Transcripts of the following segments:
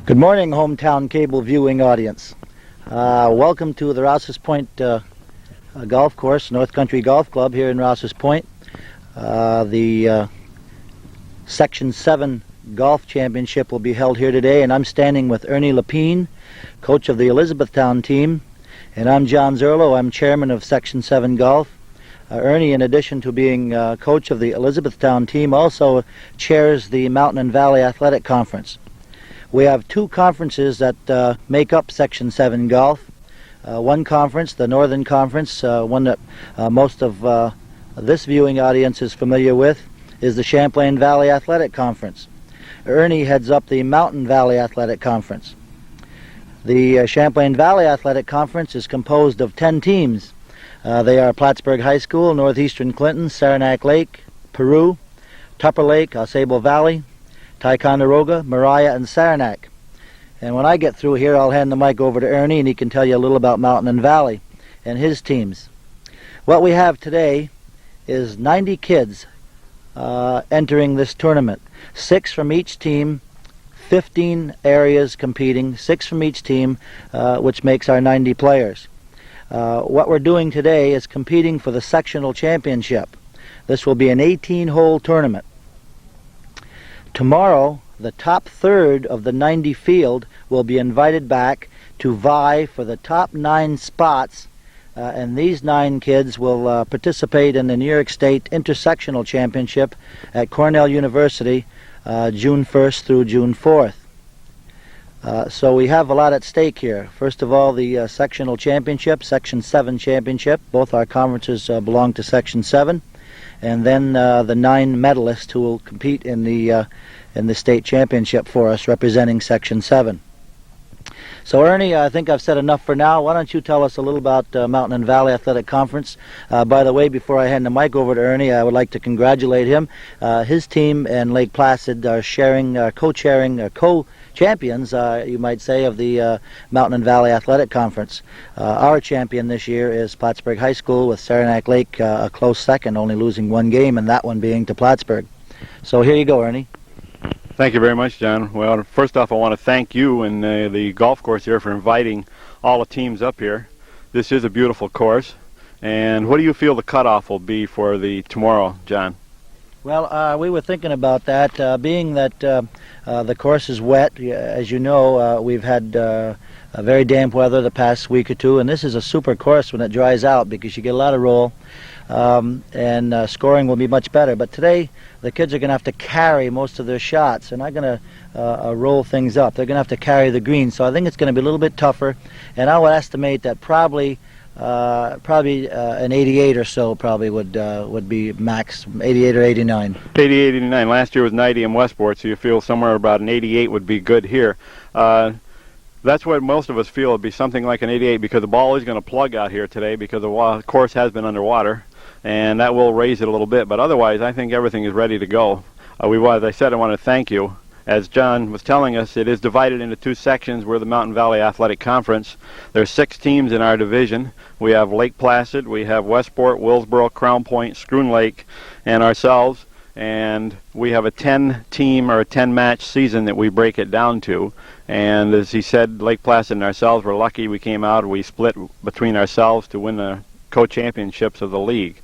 Good morning, hometown cable viewing audience. Welcome to the Rouse's Point Golf Course, North Country Golf Club here in Rouse's Point. The Section VII Golf Championship will be held here today, and I'm standing with Ernie Lapine, coach of the Elizabethtown team, and I'm John Zerlo. I'm chairman of Section VII Golf. Ernie, in addition to being coach of the Elizabethtown team, also chairs the Mountain and Valley Athletic Conference. We have two conferences that make up Section VII Golf. One conference, the Northern Conference, one that most of this viewing audience is familiar with, is the Champlain Valley Athletic Conference. Ernie heads up the Mountain Valley Athletic Conference. The Champlain Valley Athletic Conference is composed of 10 teams. They are Plattsburgh High School, Northeastern Clinton, Saranac Lake, Peru, Tupper Lake, Ausable Valley, Ticonderoga, Mariah, and Saranac. And when I get through here, I'll hand the mic over to Ernie, and he can tell you a little about Mountain and Valley and his teams. What we have today is 90 kids entering this tournament. 6 from each team, 15 areas competing, 6 from each team, which makes our 90 players. What we're doing today is competing for the sectional championship. This will be an 18-hole tournament. Tomorrow, the top third of the 90 field will be invited back to vie for the top 9 spots, and these 9 kids will participate in the New York State Intersectional Championship at Cornell University June 1st through June 4th. So we have a lot at stake here. First of all, the sectional championship, Section 7 championship. Both our conferences belong to Section 7. And then the 9 medalists who will compete in the state championship for us, representing Section 7. So Ernie, I think I've said enough for now. Why don't you tell us a little about Mountain and Valley Athletic Conference? By the way, before I hand the mic over to Ernie, I would like to congratulate him. His team and Lake Placid are co-chairing, co-champions, you might say, of the Mountain and Valley Athletic Conference. Our champion this year is Plattsburgh High School, with Saranac Lake a close second, only losing 1 game, and that one being to Plattsburgh. So here you go, Ernie. Thank you very much, John. Well, first off, I want to thank you and the golf course here for inviting all the teams up here. This is a beautiful course. And what do you feel the cutoff will be for the tomorrow, John? Well, we were thinking about that, being that the course is wet. As you know, we've had very damp weather the past week or two, and this is a super course when it dries out because you get a lot of roll, and scoring will be much better. But today, the kids are going to have to carry most of their shots. They're not going to roll things up. They're going to have to carry the green, so I think it's going to be a little bit tougher, and I would estimate that probably an 88 or so would be max, 88 or 89. 88, 89. Last year was 90 in Westport, so you feel somewhere about an 88 would be good here. That's what most of us feel would be something like an 88, because the ball is going to plug out here today because the course has been underwater, and that will raise it a little bit. But otherwise, I think everything is ready to go. As I said, I want to thank you. As John was telling us, it is divided into 2 sections. We're the Mountain Valley Athletic Conference. There's 6 teams in our division. We have Lake Placid, we have Westport, Willsboro, Crown Point, Schroon Lake, and ourselves. And we have a 10-team or a 10-match season that we break it down to. And as he said, Lake Placid and ourselves were lucky. We came out, we split between ourselves to win the co-championships of the league.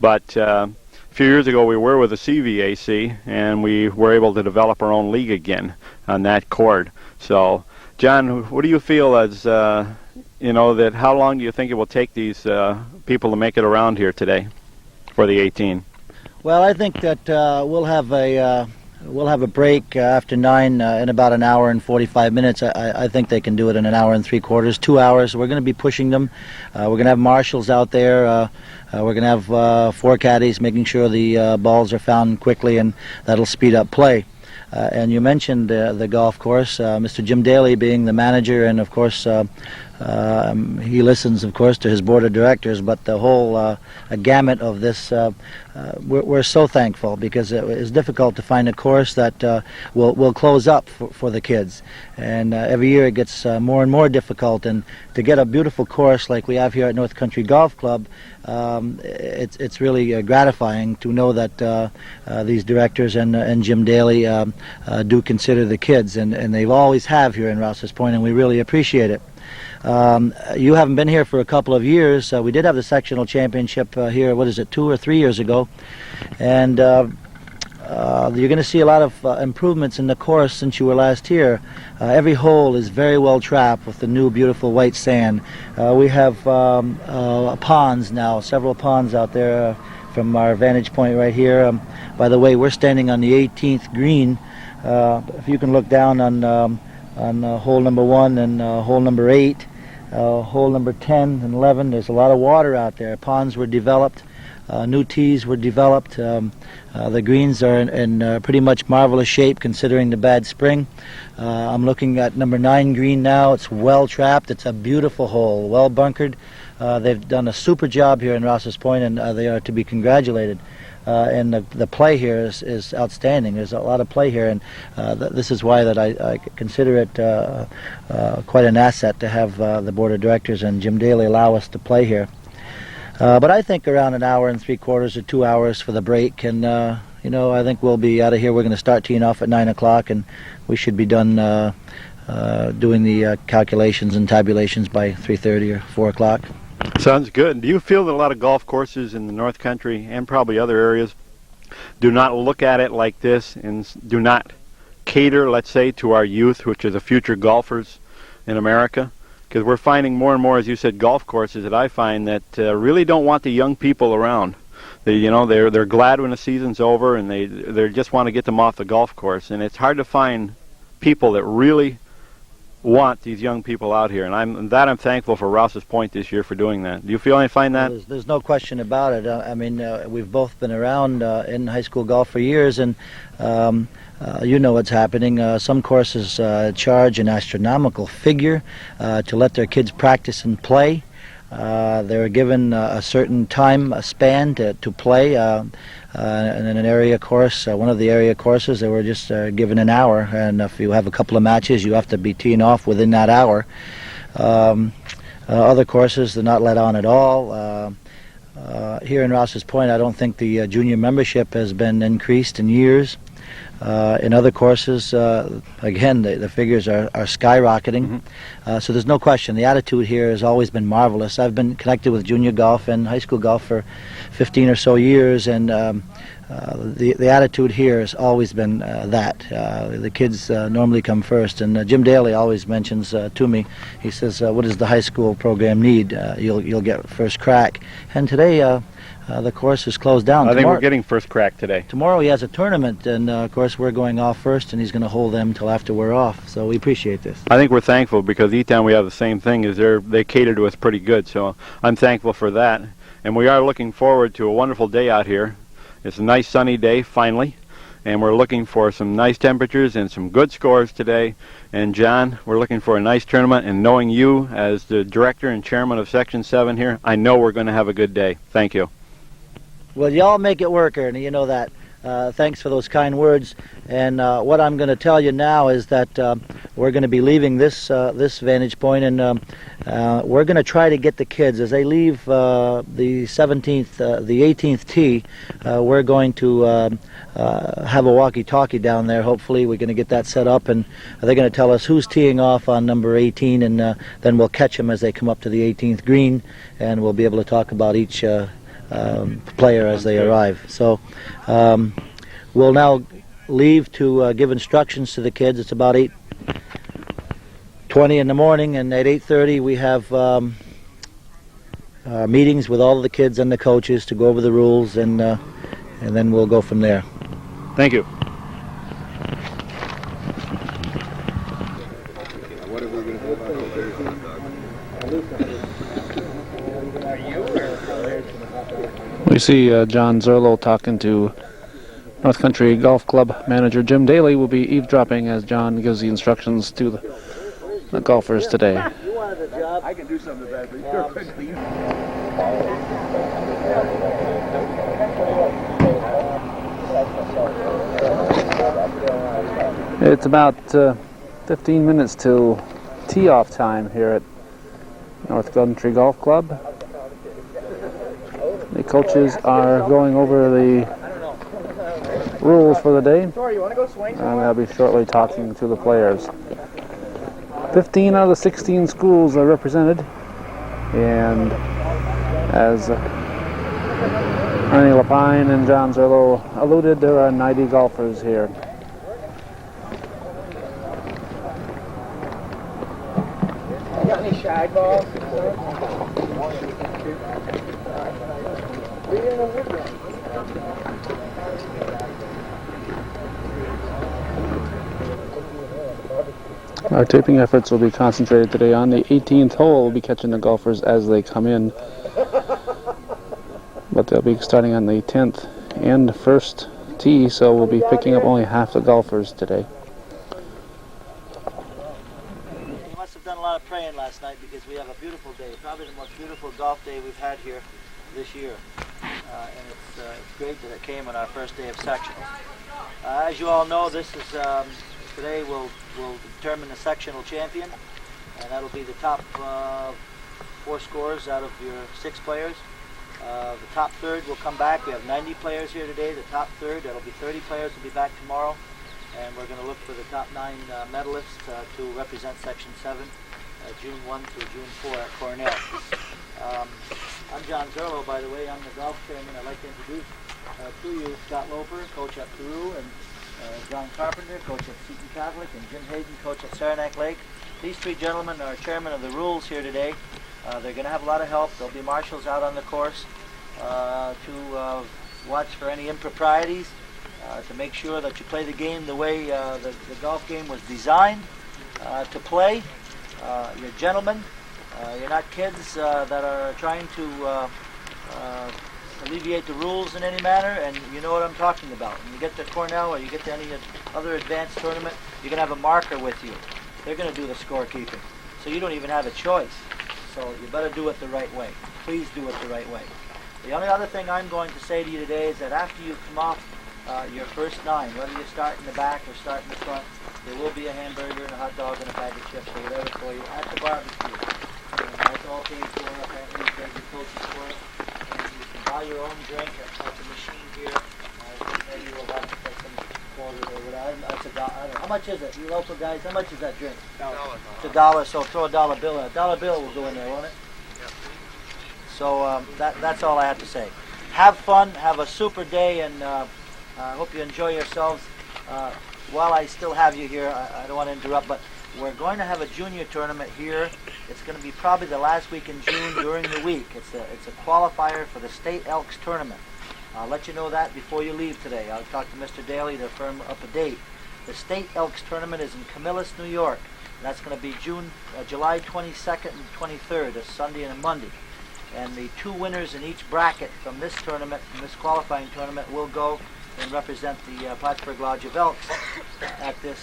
But a few years ago, we were with the CVAC, and we were able to develop our own league again on that chord. So, John, what do you feel as, that how long do you think it will take these people to make it around here today for the 18? Well, I think that we'll have a break after 9 in about an hour and 45 minutes. I think they can do it in an hour and 3/4, 2 hours. We're going to be pushing them. We're going to have marshals out there. We're going to have 4 caddies making sure the balls are found quickly, and that'll speed up play. And you mentioned the golf course, Mr. Jim Daly being the manager, and of course He listens, of course, to his board of directors, but the whole gamut of this, we're so thankful, because it is difficult to find a course that will close up for the kids. And every year it gets more and more difficult. And to get a beautiful course like we have here at North Country Golf Club, it's really gratifying to know that these directors and Jim Daly do consider the kids, and they always have here in Rouse's Point, and we really appreciate it. You haven't been here for a couple of years. We did have the sectional championship here, 2 or 3 years ago, and you're going to see a lot of improvements in the course since you were last here. Every hole is very well trapped with the new beautiful white sand. We have ponds now, several ponds out there from our vantage point right here. By the way, we're standing on the 18th green. If you can look down on hole number 1 and hole number 8, hole number 10 and 11, there's a lot of water out there. Ponds were developed, new tees were developed. The greens are in pretty much marvelous shape considering the bad spring. I'm looking at number 9 green now. It's well trapped. It's a beautiful hole, well bunkered. They've done a super job here in Rouse's Point, and they are to be congratulated. And the play here is outstanding. There's a lot of play here, and this is why that I consider it quite an asset to have the board of directors and Jim Daly allow us to play here. But I think around an hour and 3/4 or 2 hours for the break, and I think we'll be out of here. We're going to start teeing off at 9 o'clock, and we should be done doing the calculations and tabulations by 3:30 or 4 o'clock. Sounds good. Do you feel that a lot of golf courses in the North Country and probably other areas do not look at it like this and do not cater, let's say, to our youth, which are the future golfers in America? Because we're finding more and more, as you said, golf courses that I find that really don't want the young people around. They're glad when the season's over, and they just want to get them off the golf course. And it's hard to find people that really want these young people out here, and I'm thankful for Rouse's Point this year for doing that. Do you find that? Well, there's no question about it. I mean, we've both been around in high school golf for years, and you know what's happening. Some courses charge an astronomical figure to let their kids practice and play. They're given a certain time span to play. In an area course, one of the area courses, they were just given an hour, and if you have a couple of matches, you have to be teeing off within that hour. Other courses, they're not let on at all. Here in Rouse's Point, I don't think the junior membership has been increased in years. In other courses, again, the figures are skyrocketing. So there's no question. The attitude here has always been marvelous. I've been connected with junior golf and high school golf for 15 or so years, and the attitude here has always been that. The kids normally come first, and Jim Daly always mentions to me, he says, what does the high school program need? You'll get first crack. And today, the course is closed down. I think we're getting first crack today. Tomorrow he has a tournament, and of course we're going off first, and he's going to hold them till after we're off. So we appreciate this. I think we're thankful because each time we have the same thing. They cater to us pretty good. So I'm thankful for that, and we are looking forward to a wonderful day out here. It's a nice sunny day finally, and we're looking for some nice temperatures and some good scores today. And John, we're looking for a nice tournament, and knowing you as the director and chairman of Section 7 here, I know we're going to have a good day. Thank you. Well, y'all make it work, Ernie. You know that. Thanks for those kind words. And what I'm going to tell you now is that we're going to be leaving this vantage point, and we're going to try to get the kids as they leave the 18th tee. We're going to have a walkie-talkie down there. Hopefully, we're going to get that set up, and they're going to tell us who's teeing off on number 18, and then we'll catch them as they come up to the 18th green, and we'll be able to talk about each player as they arrive. So we'll now leave to give instructions to the kids. It's about 8:20 in the morning, and at 8:30 we have meetings with all of the kids and the coaches to go over the rules, and then we'll go from there. Thank you. We see John Zerlo talking to North Country Golf Club manager Jim Daly. Will be eavesdropping as John gives the instructions to the golfers today. out of the job. I can do something about it, but you're quickly. It's about 15 minutes till tee-off time here at North Country Golf Club. The coaches are going over the rules for the day, and they'll be shortly talking to the players. 15 out of the 16 schools are represented, and as Ernie Lapine and John Zerlo alluded, there are 90 golfers here. Got any shag balls? Our taping efforts will be concentrated today on the 18th hole. We'll be catching the golfers as they come in, but they'll be starting on the 10th and first tee, so we'll be picking up only half the golfers today. You must have done a lot of praying last night because we have a beautiful day, probably the most beautiful golf day we've had here this year, and it's great that it came on our first day of sectionals. As you all know, this is today we'll determine the sectional champion, and that'll be the top 4 scores out of your 6 players. The top third will come back. We have 90 players here today. The top third, that'll be 30 players, will be back tomorrow, and we're going to look for the top 9 medalists to represent Section 7, June 1 through June 4 at Cornell. I'm John Zerlo, by the way. I'm the golf chairman. I'd like to introduce to you Scott Loper, coach at Peru, and John Carpenter, coach at Seton Catholic, and Jim Hayden, coach at Saranac Lake. These 3 gentlemen are chairman of the rules here today. They're going to have a lot of help. There'll be marshals out on the course to watch for any improprieties, to make sure that you play the game the way the golf game was designed to play. You're gentlemen. You're not kids that are trying to alleviate the rules in any manner, and you know what I'm talking about. When you get to Cornell or you get to any other advanced tournament, you're going to have a marker with you. They're going to do the scorekeeping. So you don't even have a choice. So you better do it the right way. Please do it the right way. The only other thing I'm going to say to you today is that after you come off your first 9, whether you start in the back or start in the front, there will be a hamburger and a hot dog and a bag of chips or whatever for you at the barbecue. And that's all paid for. Apparently you pay your coaches for it. Buy your own drink at the machine here. Maybe we'll have to put some quarter or whatever. That's $1. I don't know. How much is it? You local guys, how much is that drink? It's $1, so throw a $1 bill in. A $1 bill will go in there, won't it? Yep. So that's all I have to say. Have fun, have a super day, and I hope you enjoy yourselves. While I still have you here, I don't want to interrupt, but we're going to have a junior tournament here. It's going to be probably the last week in June during the week. It's a qualifier for the State Elks Tournament. I'll let you know that before you leave today. I'll talk to Mr. Daly to firm up a date. The State Elks Tournament is in Camillus, New York. And that's going to be July 22nd and 23rd, a Sunday and a Monday. And the 2 winners in each bracket from this tournament, from this qualifying tournament, will go and represent the Plattsburgh Lodge of Elks at the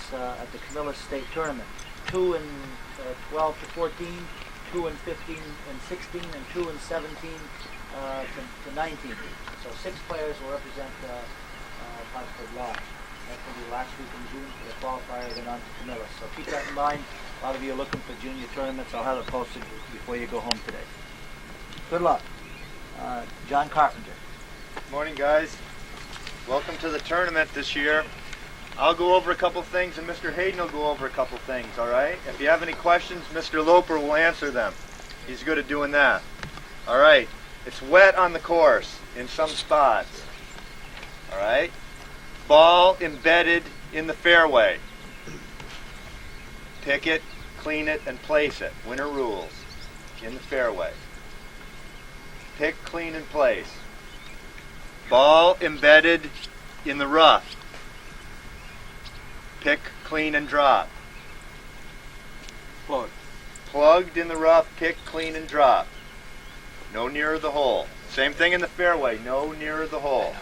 Camillus State Tournament. 2 in 12 to 14, 2 in 15 and 16, and 2 in 17 to 19. So 6 players will represent Plattsburgh Lodge. That's going to be last week in June for the qualifier, then on to Camillus. So keep that in mind. A lot of you are looking for junior tournaments. I'll have it posted before you go home today. Good luck. John Carpenter. Good morning, guys. Welcome to the tournament this year. I'll go over a couple things and Mr. Hayden will go over a couple things, all right? If you have any questions, Mr. Loper will answer them. He's good at doing that. All right. It's wet on the course in some spots. All right. Ball embedded in the fairway. Pick it, clean it, and place it. Winner rules. In the fairway. Pick, clean, and place. Ball embedded in the rough. Pick, clean, and drop. Plugged in the rough, pick, clean, and drop. No nearer the hole. Same thing in the fairway. No nearer the hole.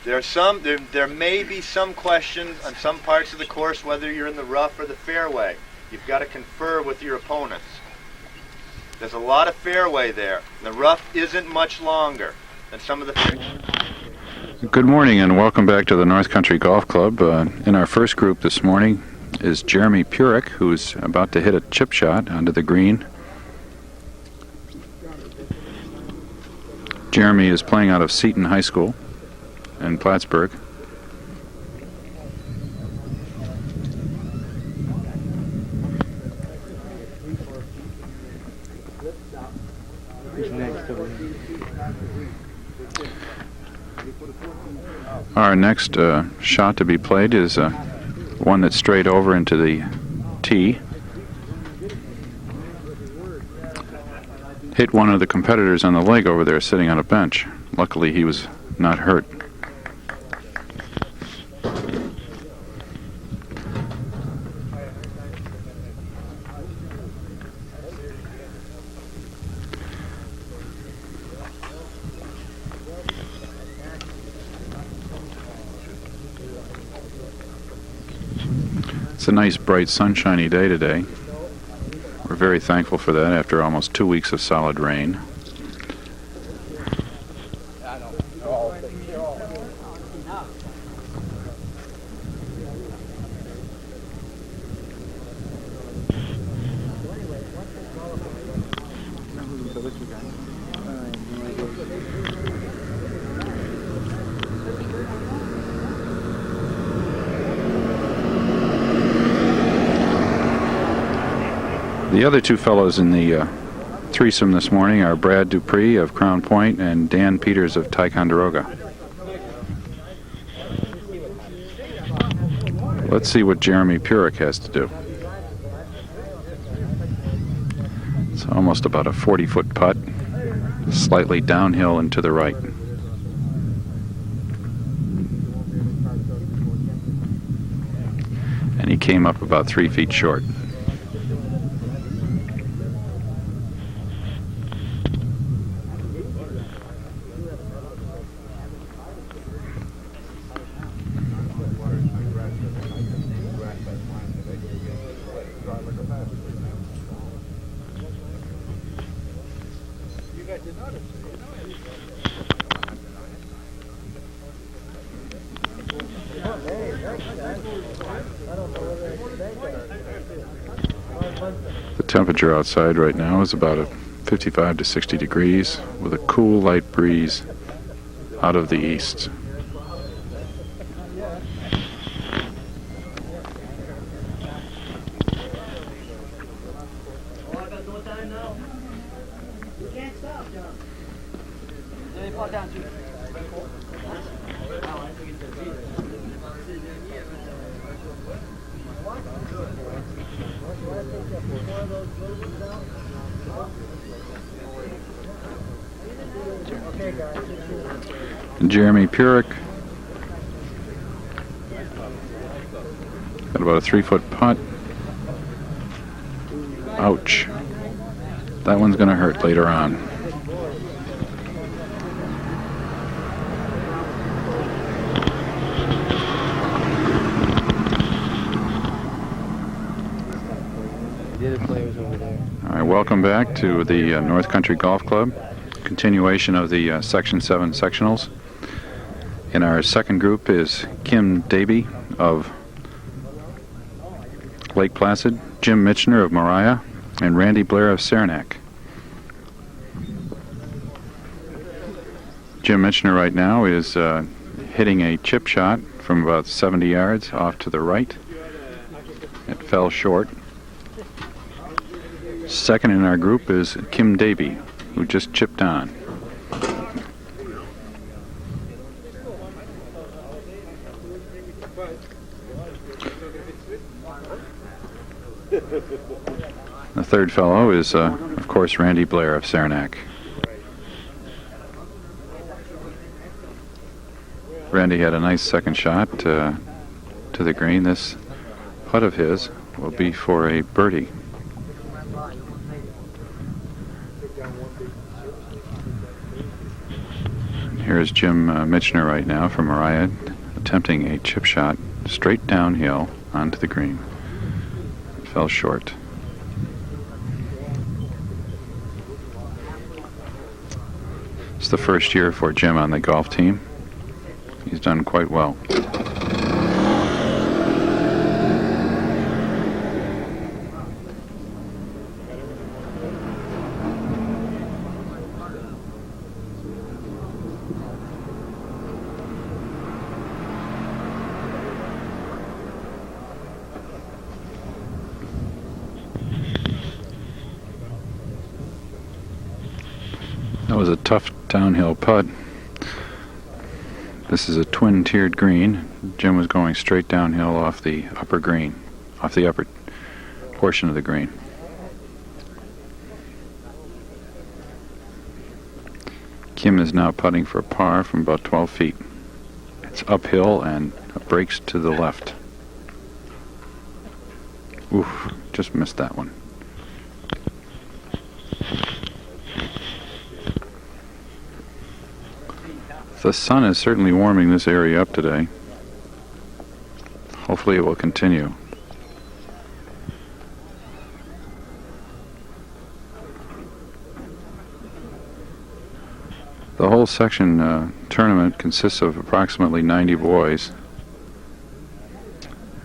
There may be some questions on some parts of the course whether you're in the rough or the fairway. you've got to confer with your opponents. There's a lot of fairway there. The rough isn't much longer than some of the... Good morning and welcome back to the North Country Golf Club. In our first group this morning is Jeremy Purick, who's about to hit a chip shot onto the green. Jeremy is playing out of Seton High School in Plattsburgh. Our next shot to be played is one that's straight over into the tee. Hit one of the competitors on the leg over there sitting on a bench. Luckily he was not hurt. It's a nice, bright, sunshiny day today. We're very thankful for that after almost 2 weeks of solid rain. The other two fellows in the threesome this morning are Brad Dupree of Crown Point and Dan Peters of Ticonderoga. Let's see what Jeremy Purick has to do. It's almost about a 40-foot putt, slightly downhill and to the right. And he came up about 3 feet short. The temperature outside right now is about 55 to 60 degrees with a cool light breeze out of the east. Jeremy Purick got about a 3-foot putt. Ouch. That one's going to hurt later on. All right, welcome back to the North Country Golf Club. Continuation of the Section VII sectionals. In our second group is Kim Davey of Lake Placid, Jim Michener of Moriah, and Randy Blair of Saranac. Jim Michener right now is hitting a chip shot from about 70 yards off to the right. It fell short. Second in our group is Kim Davey, who just chipped on. The third fellow is, of course, Randy Blair of Saranac. Randy had a nice second shot to the green. This putt of his will be for a birdie. Here's Jim Michener right now from Moriah, attempting a chip shot straight downhill onto the green. fell short. It's the first year for Jim on the golf team. He's done quite well. That was a tough downhill putt. This is a twin-tiered green. Jim was going straight downhill off the upper green, off the upper portion of the green. Kim is now putting for a par from about 12 feet. It's uphill and breaks to the left. Oof, just missed that one. The sun is certainly warming this area up today. Hopefully it will continue. The whole section tournament consists of approximately 90 boys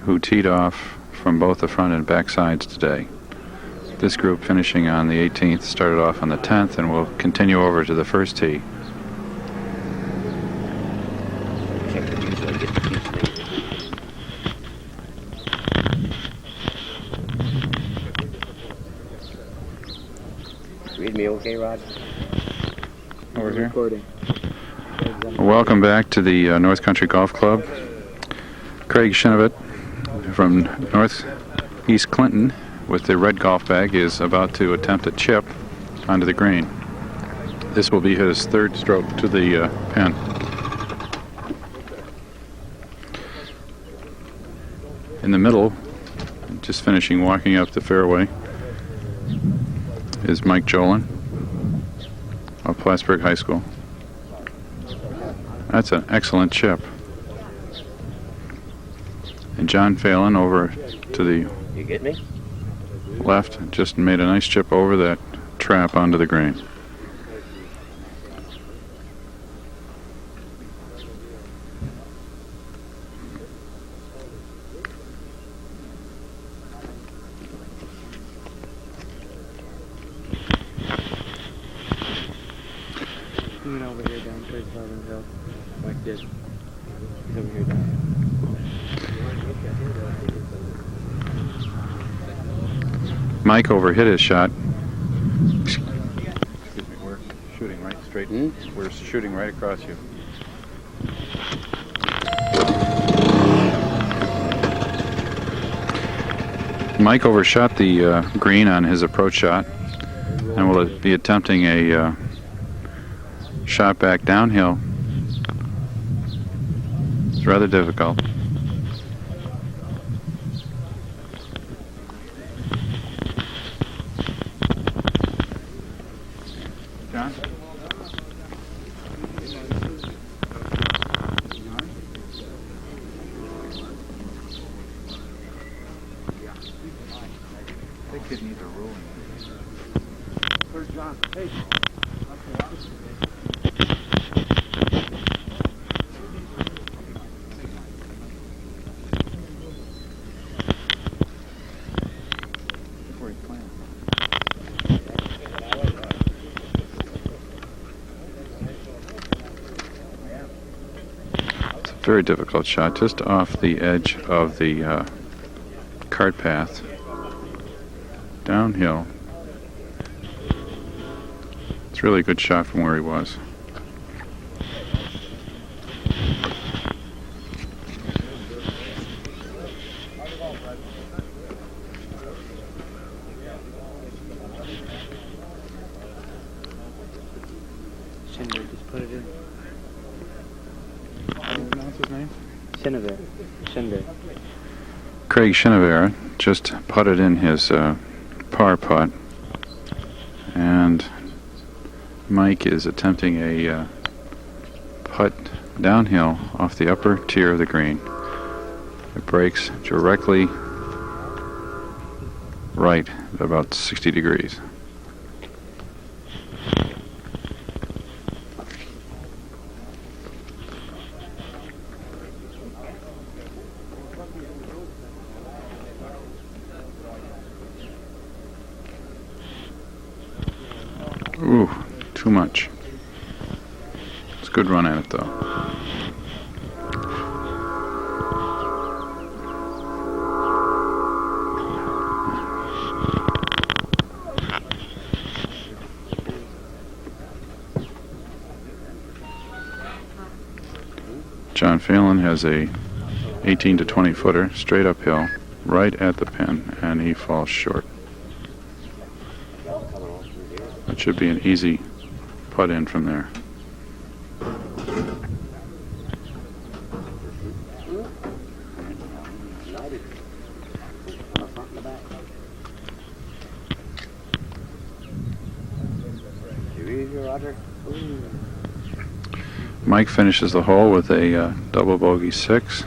who teed off from both the front and back sides today. This group finishing on the 18th started off on the 10th and will continue over to the first tee. Read me okay, Rod? Over here. Recording. Welcome back to the North Country Golf Club. Craig Shinovit from Northeast Clinton with the red golf bag is about to attempt a chip onto the green. This will be his third stroke to the pin. In the middle, just finishing walking up the fairway, is Mike Jolin of Plattsburgh High School. That's an excellent chip. And John Phelan over to the You get me? left just made a nice chip over that trap onto the green. He went over here down towards Harvard Hill. Mike did. He's over here down. Mike overhit his shot. Excuse me, we're shooting right straight. We're shooting right across you. Mike overshot the green on his approach shot and will be attempting a shot back downhill. It's rather difficult. John? That kid needs a ruling. Where's John? Hey. Very difficult shot, just off the edge of the cart path, downhill. It's really a good shot from where he was. Shinder, just put it in. What's his name? Shinder. Craig Shinovera just putted in his par putt, and Mike is attempting a putt downhill off the upper tier of the green. It breaks directly right at about 60 degrees. Ooh, too much. It's a good run at it though. John Phelan has a 18 to 20 footer straight uphill right at the pin, and he falls short. That should be an easy putt in from there. Mike finishes the hole with a double bogey 6.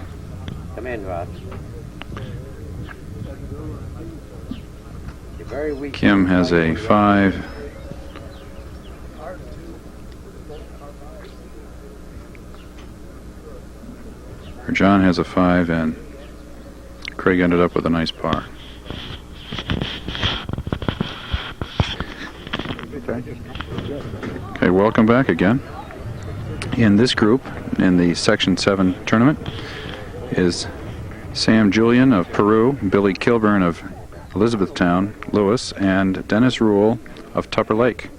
Come in, Rod. You're very weak. Kim has a 5. John has a 5, and Craig ended up with a nice par. Okay, welcome back again. In this group, in the Section 7 tournament, is Sam Julian of Peru, Billy Kilburn of Elizabethtown, Lewis, and Dennis Rule of Tupper Lake.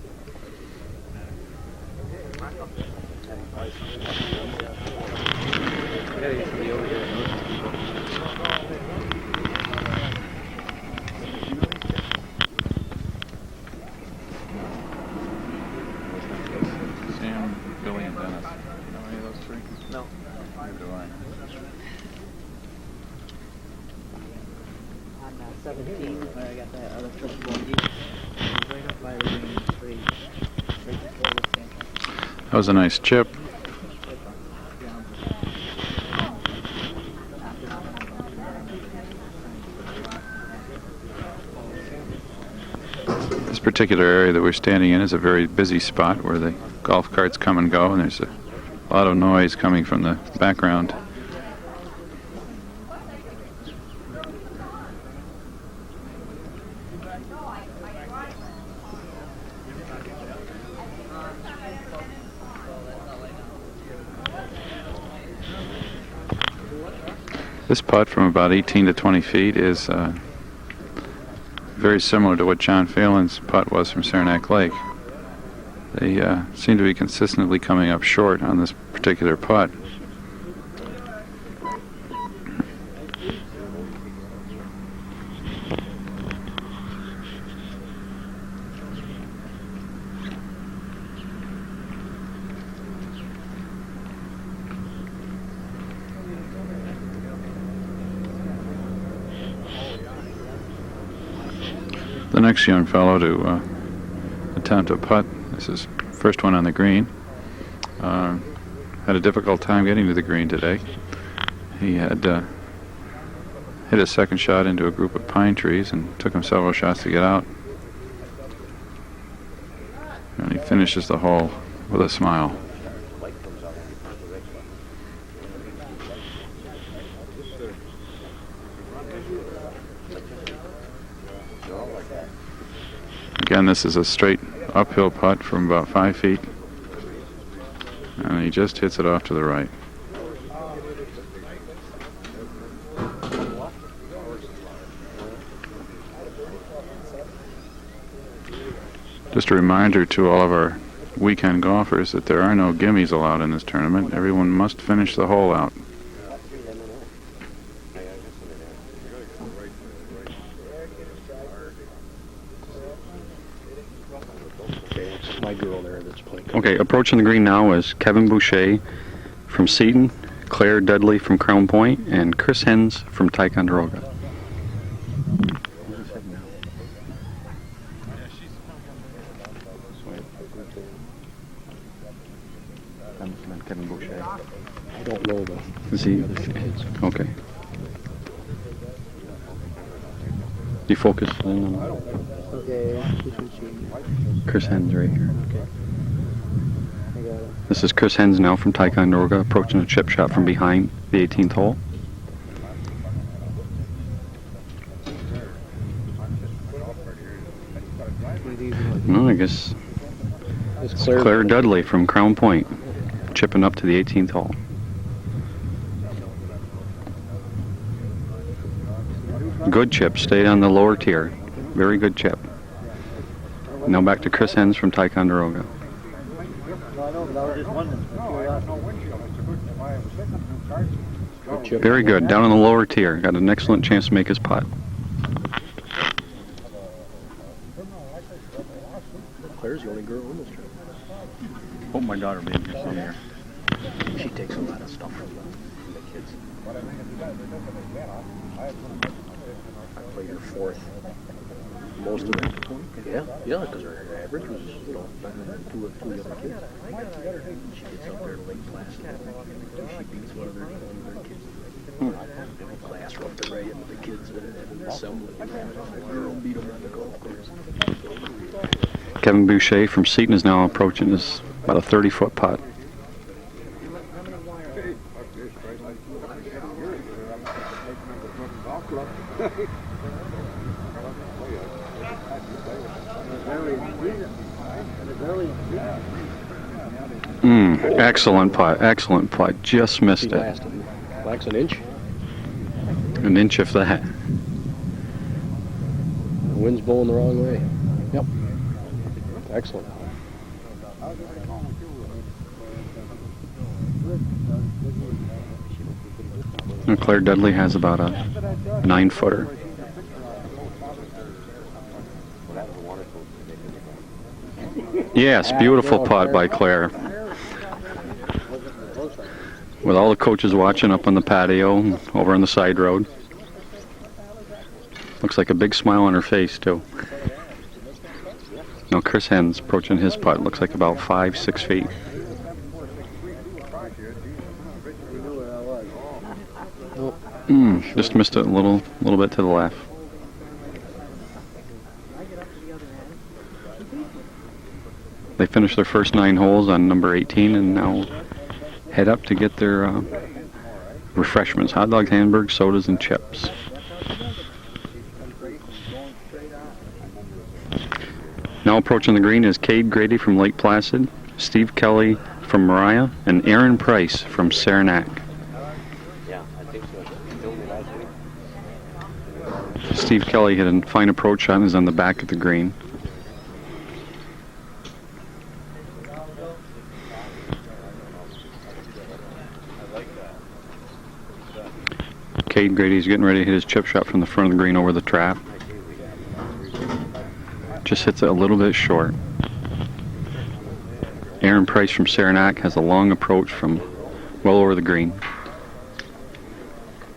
Sam, Billy, and Dennis. You know any of those three? No. Neither do I. On 17, where I got that other first bogey, right up by the green tree, right before the stand. That was a nice chip. This particular area that we're standing in is a very busy spot where the golf carts come and go, and there's a lot of noise coming from the background. This putt from about 18 to 20 feet is very similar to what John Phelan's putt was from Saranac Lake. They seem to be consistently coming up short on this particular putt. The next young fellow to attempt a putt, this is first one on the green, had a difficult time getting to the green today. He had hit a second shot into a group of pine trees and took him several shots to get out. And he finishes the hole with a smile. Again, this is a straight uphill putt from about 5 feet, and he just hits it off to the right. Just a reminder to all of our weekend golfers that there are no gimmies allowed in this tournament. Everyone must finish the hole out. My girl there that's playing. Okay, approaching the green now is Kevin Boucher from Seton, Claire Dudley from Crown Point, and Chris Hens from Ticonderoga. Kevin Boucher. I don't know though. Is he? The other kids. Okay. You focus in on Okay, which one's she? Chris Hens right here. Okay. I got it. This is Chris Hens now from Ticonderoga, approaching a chip shot from behind the 18th hole. Well, I guess it's Claire Dudley from Crown Point, chipping up to the 18th hole. Good chip, stayed on the lower tier. Very good chip. Now back to Chris Hens from Ticonderoga. No, I know, but I was just wondering. Curiosity. Very good, down on the lower tier. Got an excellent chance to make his putt. Claire's the only girl in this trip. Hope my daughter being here somewhere. She takes a lot of stuff from the kids. I played her fourth. Most of it. Yeah, because her average was, better than two of the other kids. She gets up there late class. She beats one of their kids. Class roughed her right into the kids in the assembly. The girl beat them on the golf course. Kevin Boucher from Seton is now approaching his about a 30-foot putt. Excellent putt. Just missed it. Lacks an inch. An inch if that. The wind's blowing the wrong way. Yep. Excellent. And Claire Dudley has about a 9-footer. Yes, beautiful putt by Claire. With all the coaches watching up on the patio, over on the side road. Looks like a big smile on her face, too. Now Chris Hens approaching his putt. Looks like about 5-6 feet. Just missed it a little bit to the left. They finished their first 9 holes on number 18 and now head up to get their refreshments: hot dogs, hamburgers, sodas, and chips. Now approaching the green is Cade Grady from Lake Placid, Steve Kelly from Mariah, and Aaron Price from Saranac. Steve Kelly hit a fine approach shot and is on the back of the green. Cade Grady's getting ready to hit his chip shot from the front of the green over the trap. Just hits it a little bit short. Aaron Price from Saranac has a long approach from well over the green.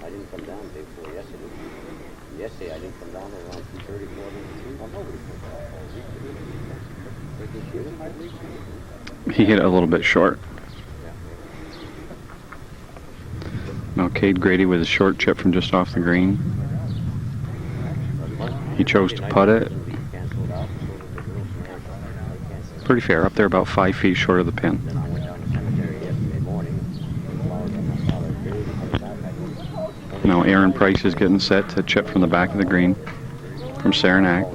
I didn't come down the day before yesterday. Yesterday I didn't come down around 2:30, 4:00. He hit it a little bit short. Now Cade Grady with a short chip from just off the green. He chose to putt it. Pretty fair, up there about 5 feet short of the pin. Now Aaron Price is getting set to chip from the back of the green from Saranac.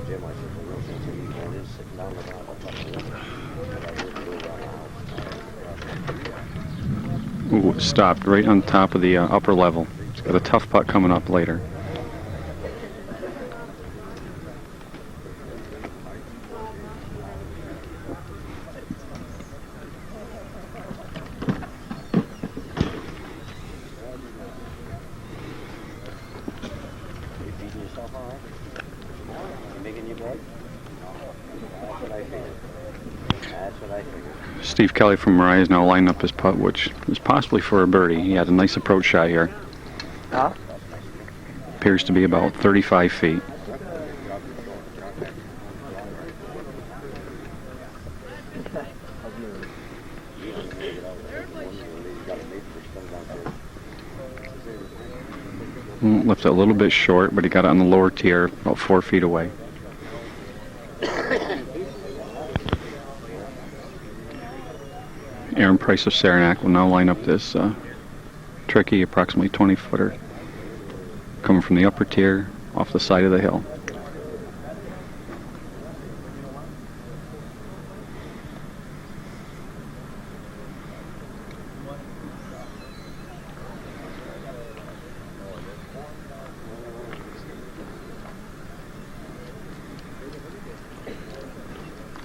Ooh, it stopped right on top of the upper level. He's got a tough putt coming up later. Steve Kelly from Mariah is now lining up his putt, which is possibly for a birdie. He had a nice approach shot here. Appears to be about 35 feet. Left it a little bit short, but he got it on the lower tier, about 4 feet away. Aaron Price of Saranac will now line up this tricky, approximately 20-footer, coming from the upper tier off the side of the hill.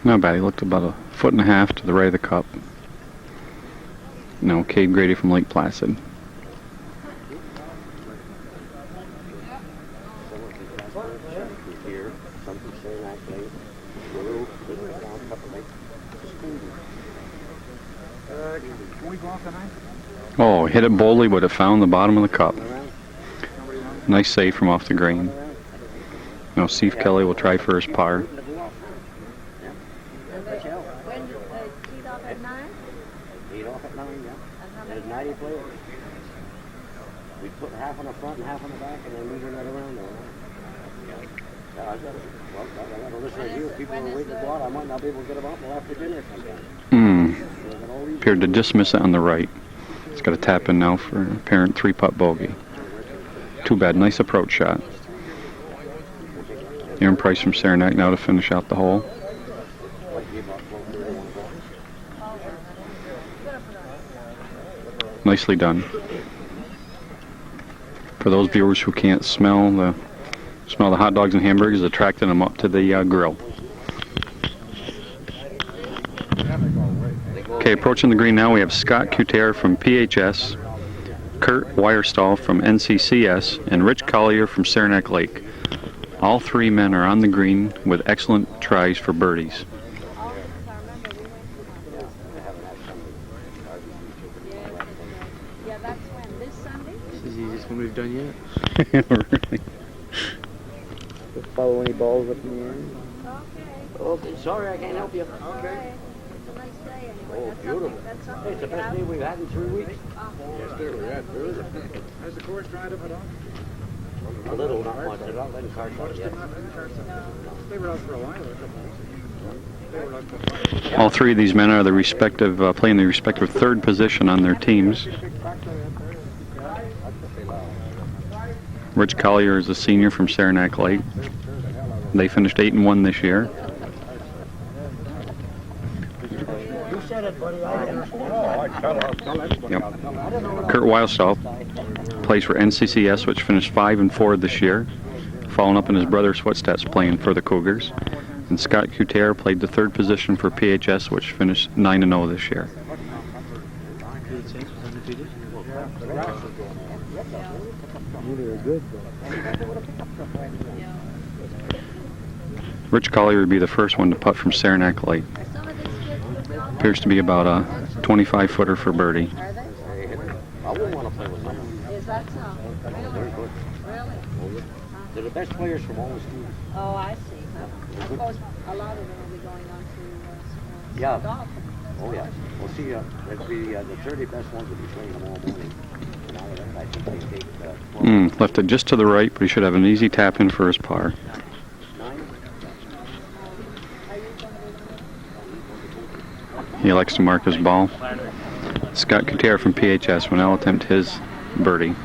Not bad. He looked about 1.5 feet to the right of the cup. No, Cade Grady from Lake Placid. Oh, hit it boldly, but it found the bottom of the cup. Nice save from off the green. Now Steve Kelly will try for his par. There's 90 players. We put half on the front and half on the back, and then move it right around there. Yeah, I got to listen to you. If people are waiting to go out, I might not be able to get them out until after dinner sometime. Appeared to dismiss it on the right. It's got to tap in now for an apparent 3-putt bogey. Too bad. Nice approach shot. Aaron Price from Saranac now to finish out the hole. Nicely done. For those viewers who can't smell the hot dogs and hamburgers, attracting them up to the grill. Okay, approaching the green now, we have Scott Cutaire from PHS, Kurt Weierstahl from NCCS, and Rich Collier from Saranac Lake. All three men are on the green with excellent tries for birdies. We've done yet. Really? Follow any balls up in the air. Okay, sorry, I can't help you. Okay. It's a nice day anyway. Oh, beautiful. Hey, it's the best day we've had in 3 weeks. Yes, sir, we had. Has the course dried up at all? A little, not much. They're not letting cars out yet. They were out for a while. They were out for a while. All three of these men are the respective playing the respective third position on their teams. Rich Collier is a senior from Saranac Lake. They finished 8-1 this year. Yep. Kurt Weierstahl plays for NCCS, which finished 5-4 this year, following up in his brother's footsteps playing for the Cougars. And Scott Cutaire played the third position for PHS, which finished 9-0 this year. Rich Collier would be the first one to putt from Saranac Lake. Appears to be about a 25-footer for birdie. I wouldn't want to play with them. Is that so? They're good. Really? They're the best players from all the schools. Oh, I see. I suppose a lot of them will be going on to Yeah. golf. Oh, yeah. We'll see, it'll be the 30 best ones will be playing them all morning. And out of that, I think they take 12. Left it just to the right, but he should have an easy tap in for his par. He likes to mark his ball. Scott Cutaire from PHS will now attempt his birdie.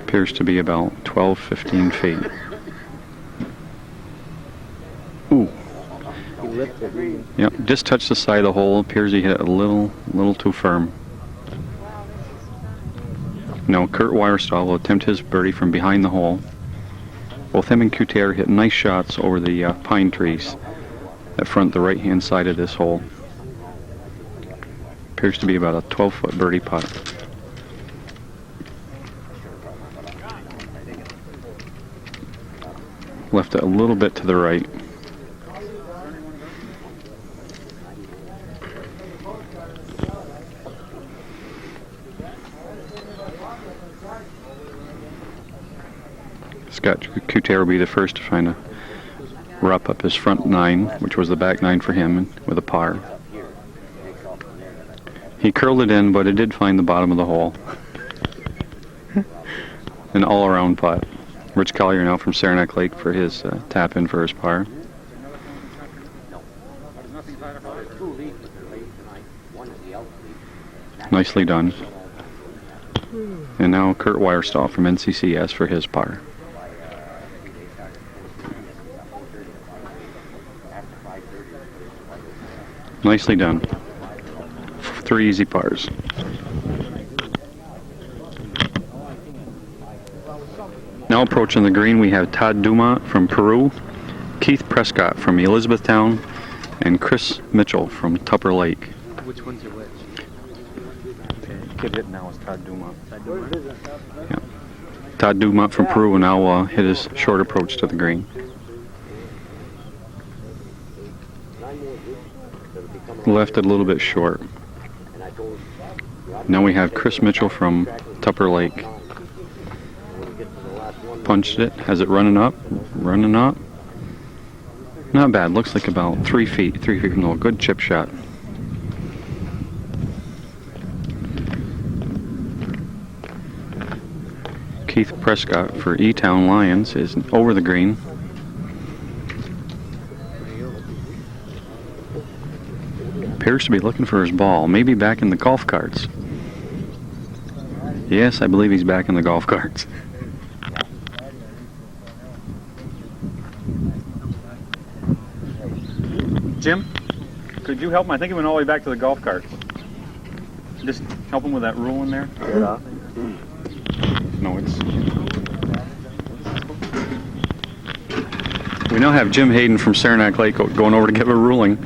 Appears to be about 12-15 feet. Ooh. Yep, just touched the side of the hole. Appears he hit it a little too firm. No, Kurt Weierstahl will attempt his birdie from behind the hole. Both him and Cutaire hit nice shots over the pine trees that front the right-hand side of this hole. Appears to be about a 12-foot birdie putt. Left it a little bit to the right. Scott Cutaire will be the first to find a wrap up his front nine, which was the back nine for him, with a par. He curled it in, but it did find the bottom of the hole. An all-around putt. Rich Collier now from Saranac Lake for his tap in for his par. Nicely done. And now Kurt Weierstahl from NCCS for his par. Nicely done. 3 easy pars. Now approaching the green, we have Todd Dumont from Peru, Keith Prescott from Elizabethtown, and Chris Mitchell from Tupper Lake. Which one's your which? Kid hitting now is Todd Dumont. Yeah. Todd Dumont from Peru will now hit his short approach to the green. Left it a little bit short. Now we have Chris Mitchell from Tupper Lake. Punched it. Has it running up? Running up. Not bad. Looks like about 3 feet. 3 feet from the hole. Good chip shot. Keith Prescott for E-Town Lions is over the green. Appears to be looking for his ball. Maybe back in the golf carts. Yes, I believe he's back in the golf carts. Jim, could you help him? I think he went all the way back to the golf cart. Just help him with that rule in there. Yeah. No, it's... We now have Jim Hayden from Saranac Lake going over to give a ruling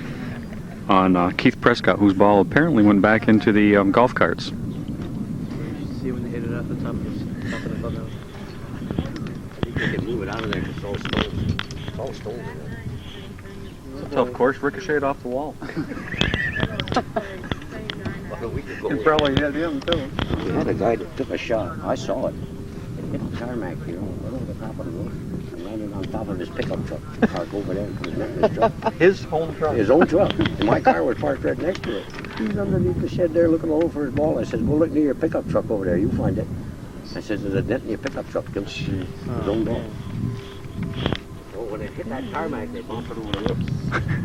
on Keith Prescott, whose ball apparently went back into the golf carts. See when they hit it off the top of the clubhouse. I think they can move it out of there because it's all stones. It's all stones in there. It's a tough course, ricocheted off the wall. About a week ago. And probably hit him too. We had a guy that took a shot. I saw it. It hit the tarmac here, right over the top of the roof, and landed on top of his pickup truck. Parked over there and his truck. His own truck. His own truck. And my car was parked right next to it. He's underneath the shed there looking all for his ball. I said, go look near your pickup truck over there. You find it. I said, there's a dent in your pickup truck. His own ball. So when it hit that tarmac, they bumped it over the roof.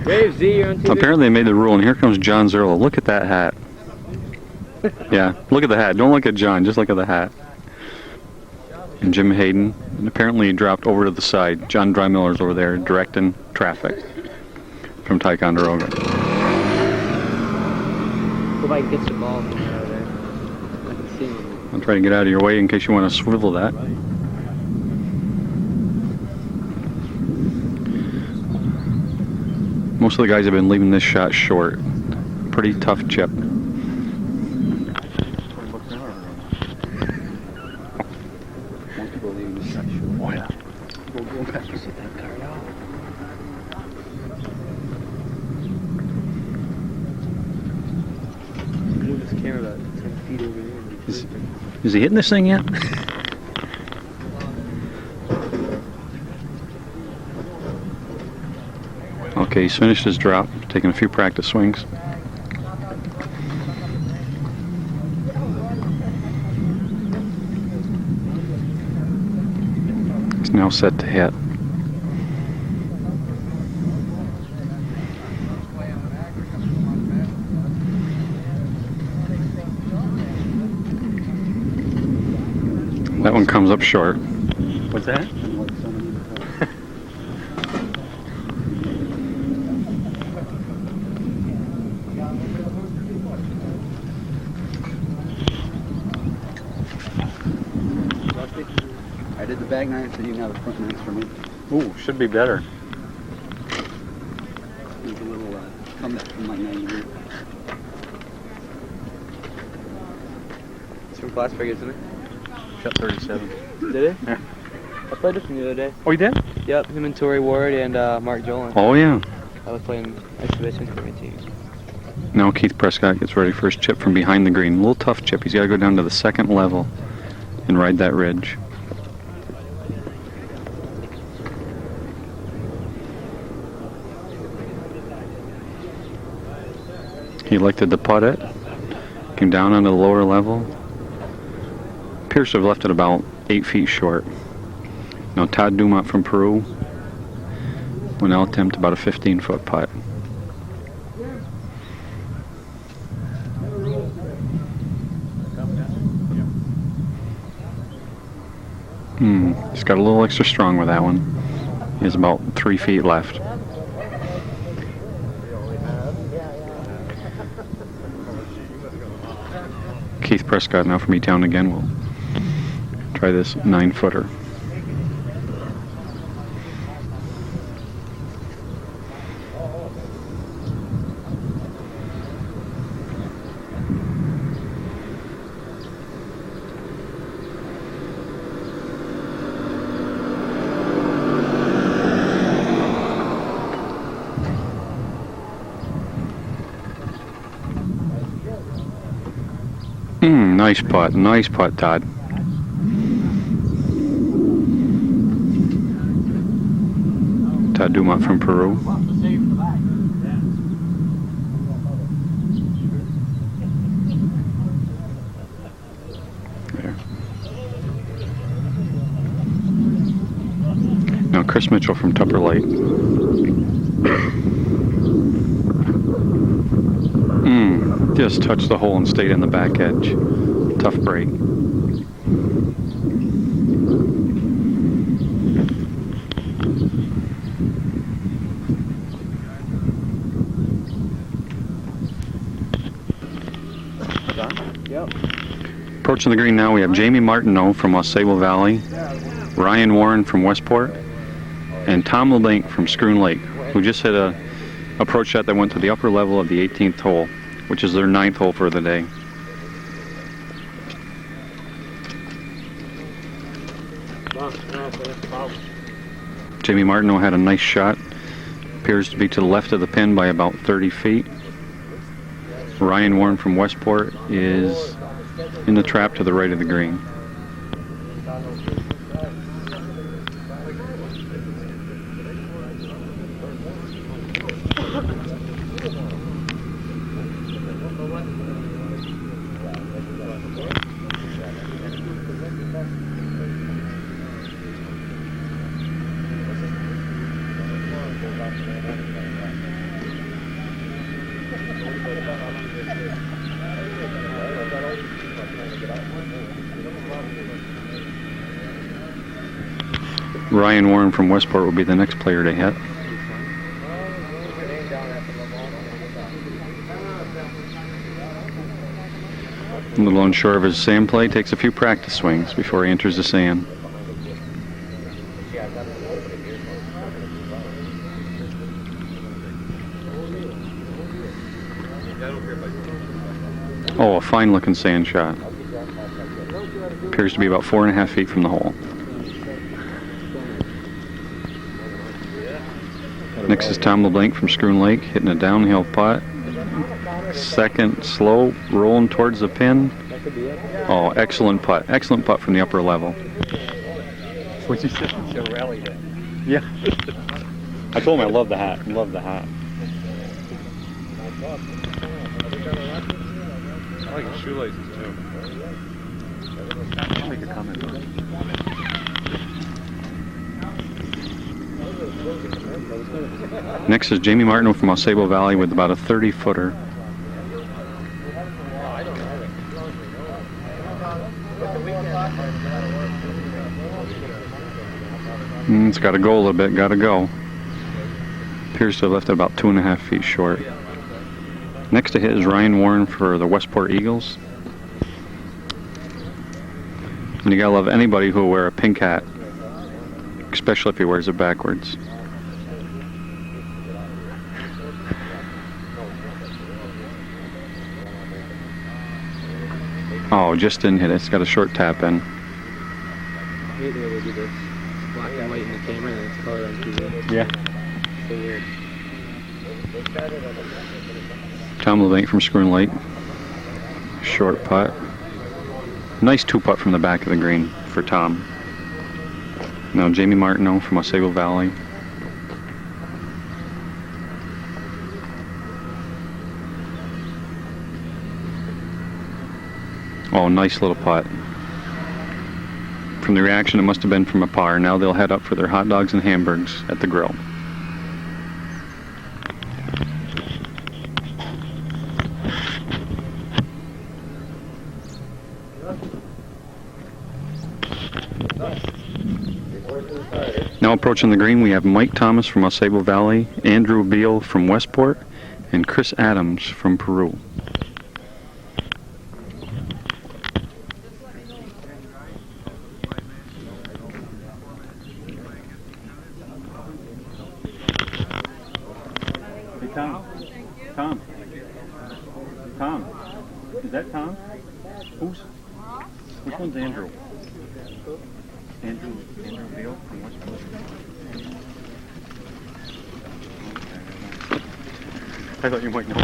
Dave Z, you're on TV. Apparently they made the rule, and here comes John Zerlo. Look at that hat. Yeah, look at the hat. Don't look at John, just look at the hat. And Jim Hayden, and apparently he dropped over to the side. John Drymiller's over there directing traffic from Ticonderoga. Go back and get some ball from out of there. I can see him. I'll try to get out of your way in case you want to swivel that. Most of the guys have been leaving this shot short. Pretty tough chip. Oh yeah. Go back and sit that card out. Move this camera about 10 feet over here. Is he hitting this thing yet? Okay, he's finished his drop, taking a few practice swings. He's now set to hit. That one comes up short. What's that? I did the back nine, so you can have the front nines for me. Ooh, should be better. Make a little comeback from my 90. It's from Glassberg, isn't it? Shot 37. Did it? Yeah. I played with him the other day. Oh, you did? Yep, him and Torrey Ward and Mark Jolin. Oh yeah. I was playing exhibition for my team. Now Keith Prescott gets ready for his chip from behind the green. A little tough chip. He's got to go down to the second level and ride that ridge. He elected to putt it, Came down onto the lower level. Appears to have left it about 8 feet short. Now Todd Dumont from Peru will now attempt about a 15-foot putt. He's got a little extra strong with that one. He has about 3 feet left. Keith Prescott now from E-Town again will try this 9-footer. Nice putt, Todd. Todd Dumont from Peru. There. Now Chris Mitchell from Tupper Lake. Just touched the hole and stayed in the back edge. Tough break. Approaching the green now, we have Jamie Martineau from Sable Valley, Ryan Warren from Westport, and Tom LeBlanc from Scroon Lake, who just hit a approach shot that went to the upper level of the 18th hole, which is their 9th hole for the day. Jamie Martineau had a nice shot. Appears to be to the left of the pin by about 30 feet. Ryan Warren from Westport is in the trap to the right of the green. Ryan Warren from Westport will be the next player to hit. A little unsure of his sand play, takes a few practice swings before he enters the sand. Oh, a fine looking sand shot. Appears to be about 4.5 feet from the hole. Next is Tom LeBlanc from Scroon Lake, hitting a downhill putt. Second slow, rolling towards the pin. Oh, excellent putt. Excellent putt from the upper level. What you said, you rally that. Yeah. I told him I love the hat. Love the hat. I like his shoelaces too. I'll make a comment on it. Next is Jamie Martineau from Sable Valley with about a 30-footer. It's got to go a little bit, got to go. Appears to have left it about 2.5 feet short. Next to hit is Ryan Warren for the Westport Eagles. And you gotta love anybody who will wear a pink hat, especially if he wears it backwards. Oh, just didn't hit it. It's got a short tap in. I hate the way they do this. Black and white in the camera and it's colored on TV. Yeah. So weird. Tom LeBlanc from Scroon Lake. Short putt. Nice 2-putt from the back of the green for Tom. Now Jamie Martineau from Sable Valley. Oh, nice little putt. From the reaction, it must have been from a par. Now they'll head up for their hot dogs and hamburgers at the grill. Now approaching the green, we have Mike Thomas from Osable Valley, Andrew Beal from Westport, and Chris Adams from Peru. Hey, Tom. Tom. Tom. Is that Tom? Which one's Andrew? Andrew Beal from Westport. I thought you might know.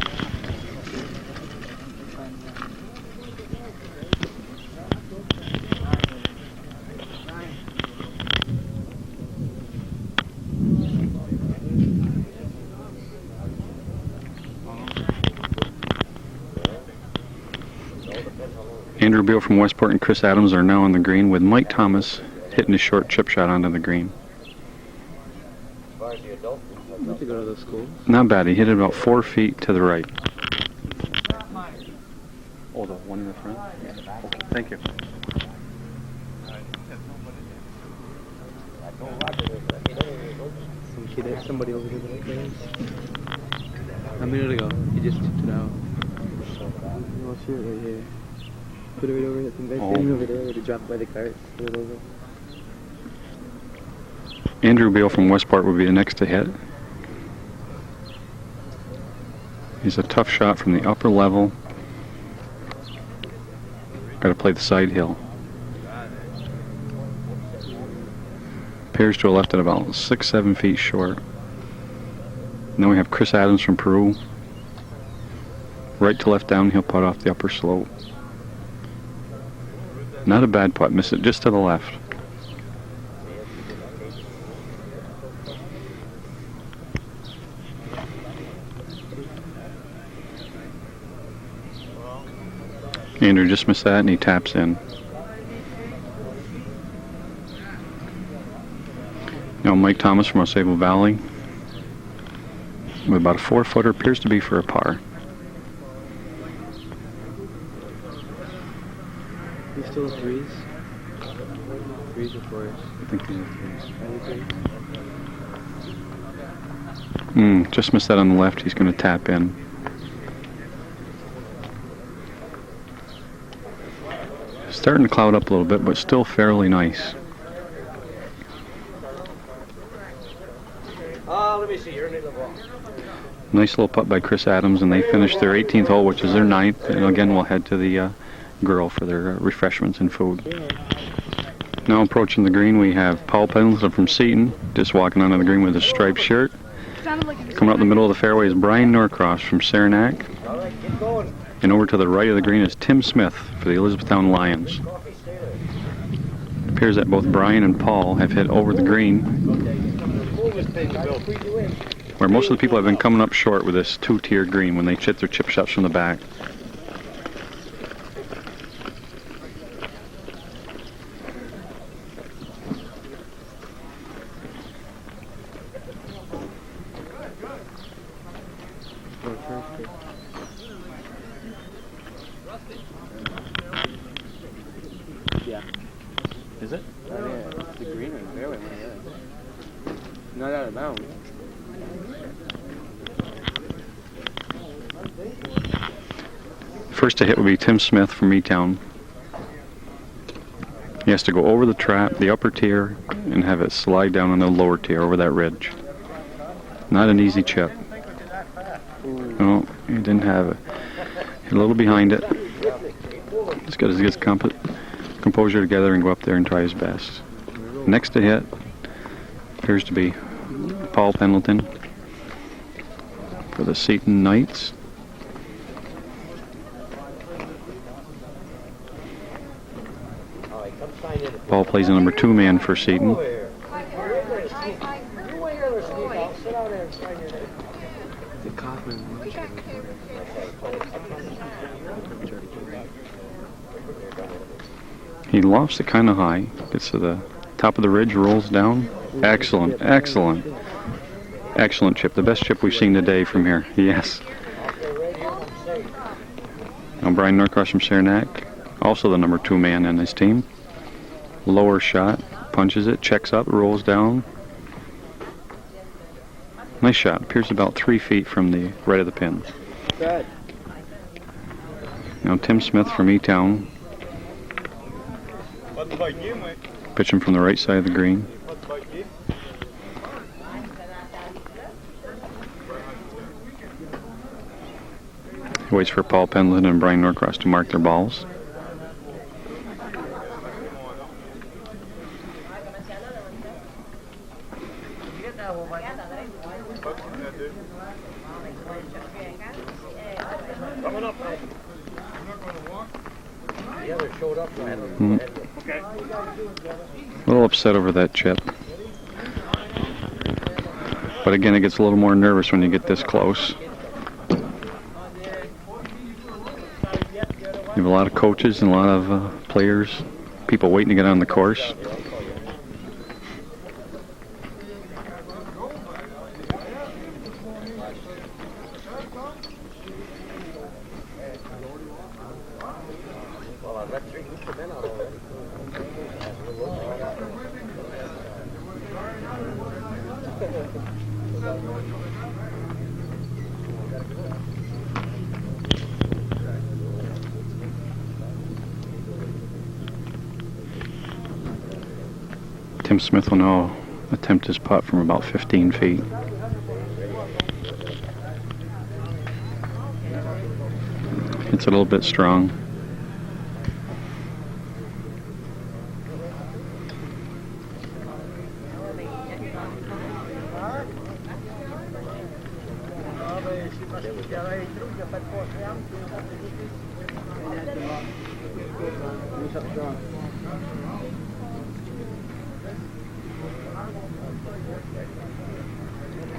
Andrew Beal from Westport and Chris Adams are now on the green, with Mike Thomas hitting a short chip shot onto the green. Where'd you go to those schools? Not bad. He hit it about 4 feet to the right. Oh, the one in the front? Okay, thank you. Somebody over here that plays. A minute ago, he just tipped it out. Oh shit, right here. Put it right over here. Over there, where they dropped by the cart. Put it over. Andrew Beal from Westport would be the next to hit. He's a tough shot from the upper level. Got to play the side hill. Appears to have left it about 6-7 feet short. Then we have Chris Adams from Peru. Right to left downhill putt off the upper slope. Not a bad putt, miss it just to the left. Andrew just missed that and he taps in. Now Mike Thomas from Osable Valley with about a 4-footer, appears to be for a par. He's still threes? Threes or fours? I think these are threes. Just missed that on the left. He's going to tap in. Starting to cloud up a little bit, but still fairly nice. Let me see. You're in the ball. Nice little putt by Chris Adams, and they finished their 18th hole, which is their 9th. And again, we'll head to the grill for their refreshments and food. Now approaching the green, we have Paul Pendleton from Seton, just walking onto the green with a striped shirt. Coming up the middle of the fairway is Brian Norcross from Saranac. And over to the right of the green is Tim Smith for the Elizabethtown Lions. It appears that both Brian and Paul have hit over the green, where most of the people have been coming up short with this 2-tier green when they hit their chip shots from the back. Yeah. Is it? Oh yeah, it's the green one. Fairway one, yeah. Not out of bounds. First to hit would be Tim Smith from E-Town. He has to go over the trap, the upper tier, and have it slide down on the lower tier over that ridge. Not an easy chip. No, he didn't have it. Hit a little behind it. Just got to get his composure together and go up there and try his best. Next to hit appears to be Paul Pendleton for the Seton Knights. Paul plays a number 2 man for Seton. The Kaufman. He lofts it kind of high. Gets to the top of the ridge, rolls down. Excellent, excellent. Excellent chip. The best chip we've seen today from here. Yes. Now Brian Norcross from Saranac, also the number 2 man in his team. Lower shot, punches it, checks up, rolls down. Nice shot. Appears about 3 feet from the right of the pin. Now Tim Smith from E-Town, pitching from the right side of the green. He waits for Paul Pendleton and Brian Norcross to mark their balls. A little upset over that chip. But again, it gets a little more nervous when you get this close. You have a lot of coaches and a lot of players, people waiting to get on the course. Tim Smith will now attempt his putt from about 15 feet. It's a little bit strong.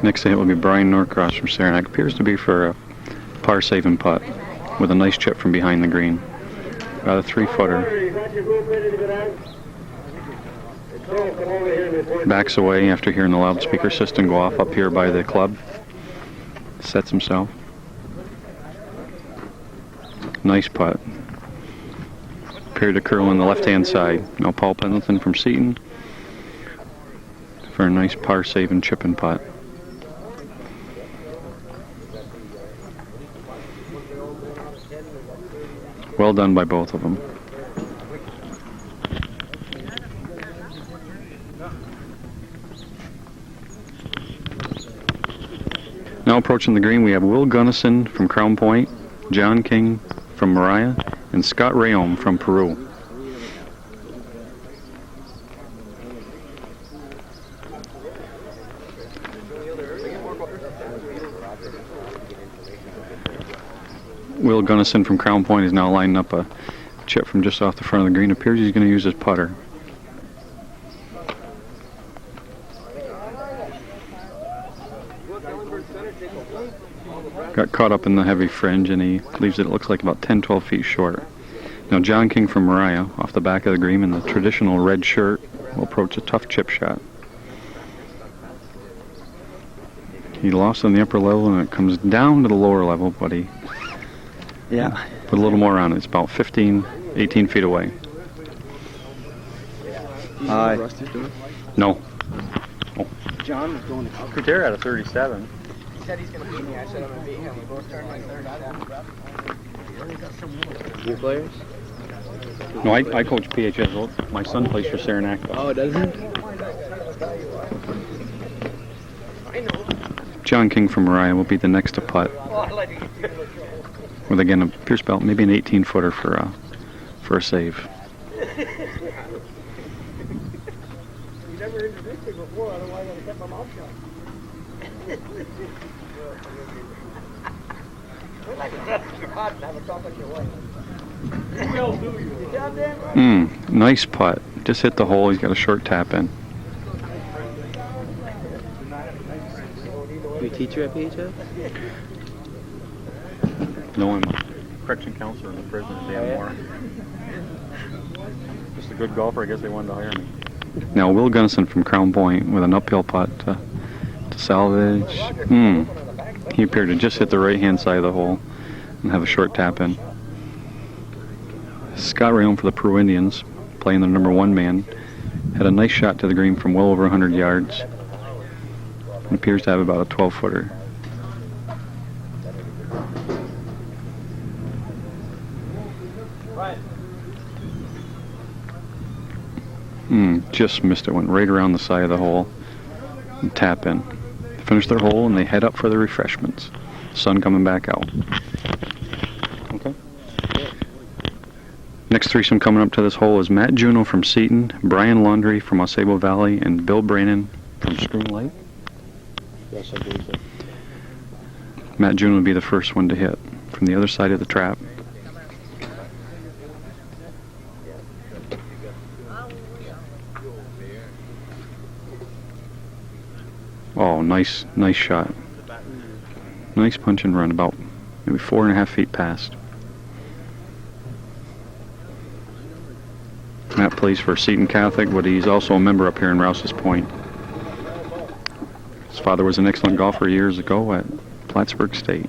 Next hit will be Brian Norcross from Saranac. Appears to be for a par saving putt with a nice chip from behind the green. About a 3-footer. Backs away after hearing the loudspeaker system go off up here by the club. Sets himself. Nice putt. Appeared to curl on the left-hand side. Now Paul Pendleton from Seton for a nice par saving chip and putt. Well done by both of them. Now approaching the green, we have Will Gunnison from Crown Point, John King from Mariah, and Scott Rayom from Peru. Will Gunnison from Crown Point is now lining up a chip from just off the front of the green. Appears he's going to use his putter. Got caught up in the heavy fringe and he leaves it looks like about 10-12 feet short. Now John King from Mariah off the back of the green in the traditional red shirt will approach a tough chip shot. He lost on the upper level and it comes down to the lower level, but he put a little more on it. It's about 18 feet away. No. Oh. John was going to Couture at a 37. He said he's going to beat me. I said I'm going to beat him. We both turned like third out. New players? No, I coach PHS. My son plays for Saranac. Oh, does he? John King from Mariah will be the next to putt. With again a Pierce belt, maybe an 18-footer for a save. You never introduced me before, otherwise I'd have kept my mouth shut. We'd like to touch your pot and have a talk with your wife. Nice putt. Just hit the hole. He's got a short tap in. You a teacher at PHS? No, I'm a correction counselor in the prison at Danmore. Just a good golfer. I guess they wanted to hire me. Now Will Gunnison from Crown Point with an uphill putt to salvage. He appeared to just hit the right-hand side of the hole and have a short tap in. Scott Rayon for the Peru Indians, playing the number 1 man, had a nice shot to the green from well over 100 yards. And appears to have about a 12-footer. Just missed it. Went right around the side of the hole and tap in. Finish their hole and they head up for the refreshments. Sun coming back out. Okay. Next threesome coming up to this hole is Matt Juno from Seton, Brian Laundrie from Osable Valley, and Bill Brannon from Schroon Lake. Yes, I believe so. Matt Juno would be the first one to hit from the other side of the trap. Oh, nice shot. Nice punch and run, about maybe 4.5 feet past. Matt plays for Seton Catholic, but he's also a member up here in Rouse's Point. His father was an excellent golfer years ago at Plattsburgh State.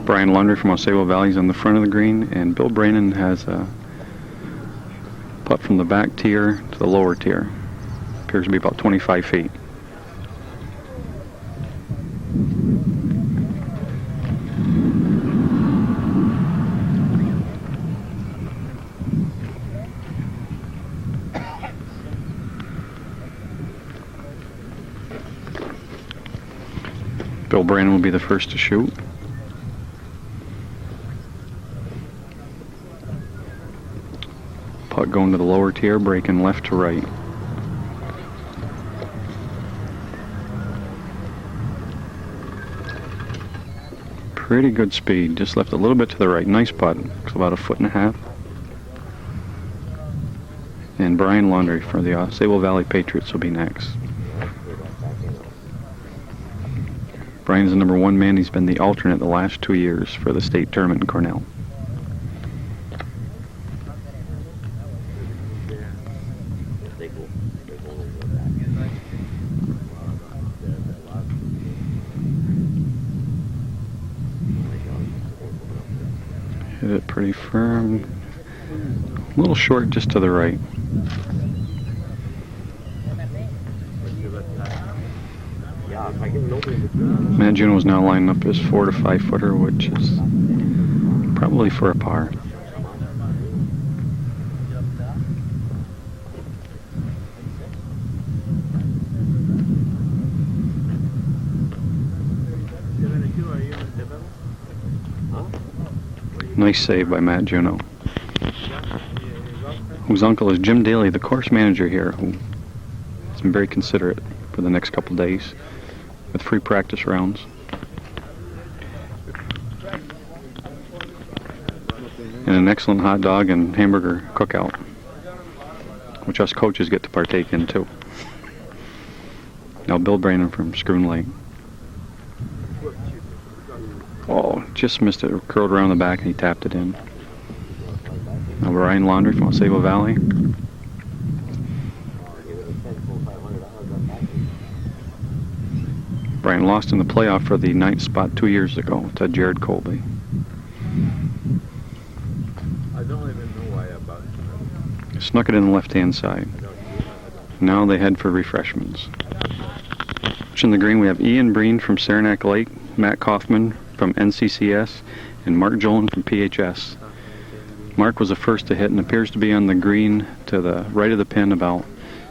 Brian Laundrie from Osable Valley is on the front of the green, and Bill Brannon has a putt from the back tier to the lower tier. Appears to be about 25 feet. Bill Brannon will be the first to shoot. Putt going to the lower tier, breaking left to right. Pretty good speed, just left a little bit to the right. Nice putt, it's about 1.5 feet. And Brian Laundrie for the Osable Valley Patriots will be next. Brian's the number 1 man. He's been the alternate the last 2 years for the state tournament in Cornell. Hit it pretty firm. A little short just to the right. Matt Juno is now lining up his 4 to 5 footer, which is probably for a par. Nice save by Matt Juno, whose uncle is Jim Daly, the course manager here, who has been very considerate for the next couple days with free practice rounds. And an excellent hot dog and hamburger cookout, which us coaches get to partake in too. Now Bill Brannon from Schroon Lake. Oh, just missed it. Curled around the back and he tapped it in. Now Brian Laundrie from Osable Valley. Brian lost in the playoff for the 9th spot 2 years ago to Jared Colby. I don't even know why about it. Snuck it in the left-hand side. Now they head for refreshments. In the green we have Ian Breen from Saranac Lake, Matt Kaufman from NCCS, and Mark Jolan from PHS. Mark was the first to hit and appears to be on the green to the right of the pin about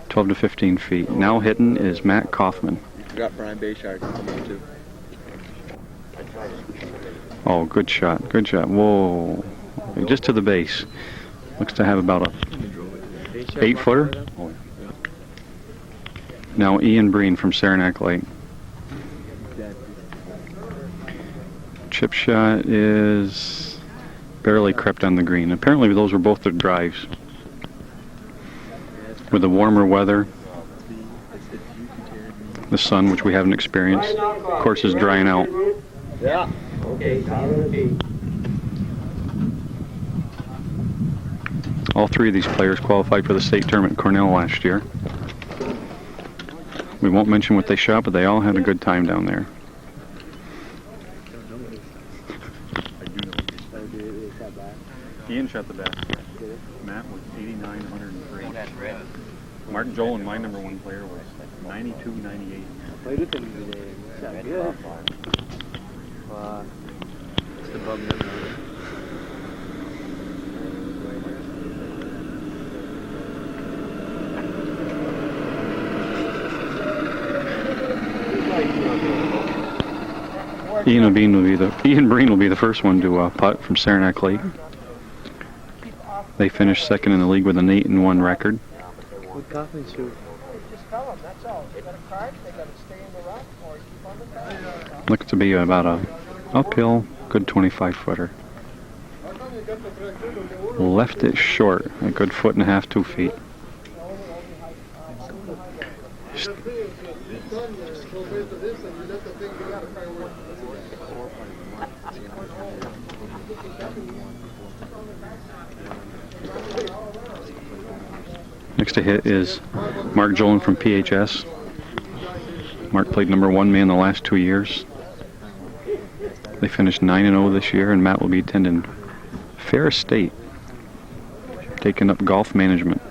12 to 15 feet. Now hitting is Matt Kaufman. Got Brian Bayshard coming too. Oh, good shot, good shot. Whoa, just to the base. Looks to have about a 8-footer. Now Ian Breen from Saranac Lake. Chip shot is barely crept on the green. Apparently those were both their drives. With the warmer weather, the sun, which we haven't experienced, of course, is drying out. Yeah. Okay. All three of these players qualified for the state tournament at Cornell last year. We won't mention what they shot, but they all had a good time down there. Ian shot the best. Matt was 89, 103. Mark Joel, my number one player, was 92, 98. Played with him today. Shot good. Just above me. Ian Breen will be the first one to putt from Saranac Lake. They finished second in the league with an 8-1 record. What Kaufman shoot? Looks to be about a uphill, good 25-footer. Left it short, a good 1.5 2 feet. Next to hit is Mark Jolen from PHS. Mark played number one man the last 2 years. They finished 9-0 this year, and Matt will be attending Ferris State, taking up golf management.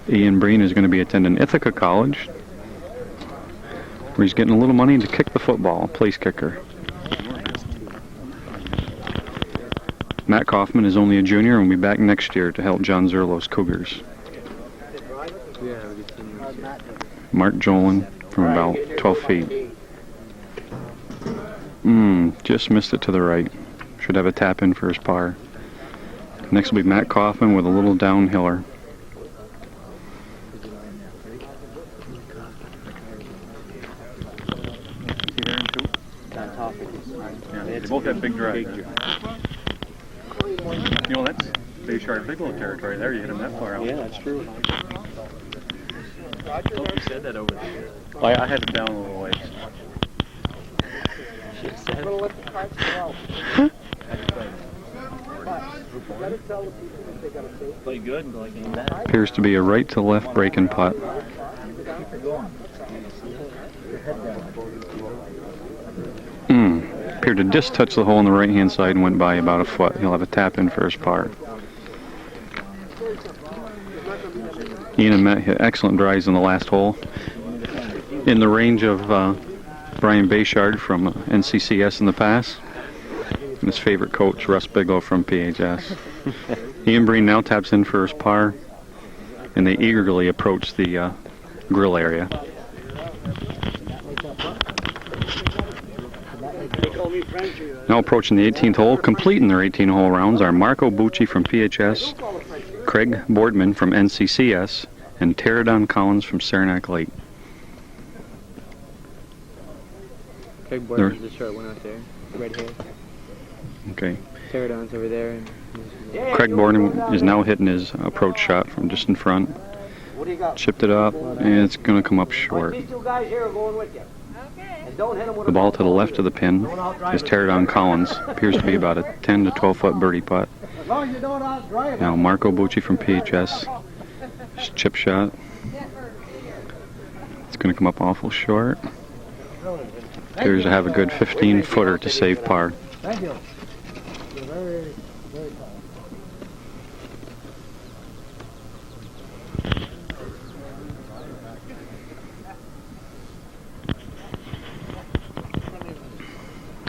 Ian Breen is going to be attending Ithaca College, where he's getting a little money to kick the football, place kicker. Matt Kaufman is only a junior and will be back next year to help John Zerlo's Cougars. Mark Jolen from about 12 feet. Just missed it to the right. Should have a tap in for his par. Next will be Matt Kaufman with a little downhiller. They both have big drives. You know, that's Bayshard Bigelow territory there. You hit him that far out. Yeah, that's true. I hope you said that over there. Well, I had it down a little ways. I'm going to let the cards go out. Play good and like aim that. Appears to be a right to left break and putt. Appeared to just touch the hole on the right hand side and went by about a foot. He'll have a tap in for his par. Ian and Matt hit excellent drives in the last hole, in the range of Brian Bayshard from NCCS in the past, and his favorite coach, Russ Bigelow from PHS. Ian Breen now taps in for his par, and they eagerly approach the grill area. Now approaching the 18th hole, completing their 18-hole rounds are Marco Bucci from PHS, Craig Boardman from NCCS, and Pterodon Collins from Saranac Lake. Craig Boardman's the short one out there. Red hair. Okay. Pterodon's over there. And Craig Boardman is now hitting his approach shot from just in front. Chipped it up, and it's going to come up short. These two guys here are going with you. The ball to the left of the pin is Pterodon Collins. Appears to be about a 10 to 12 foot birdie putt. Now Marco Bucci from PHS. Chip shot. It's going to come up awful short. Appears to have a good 15 footer to save par. Thank you.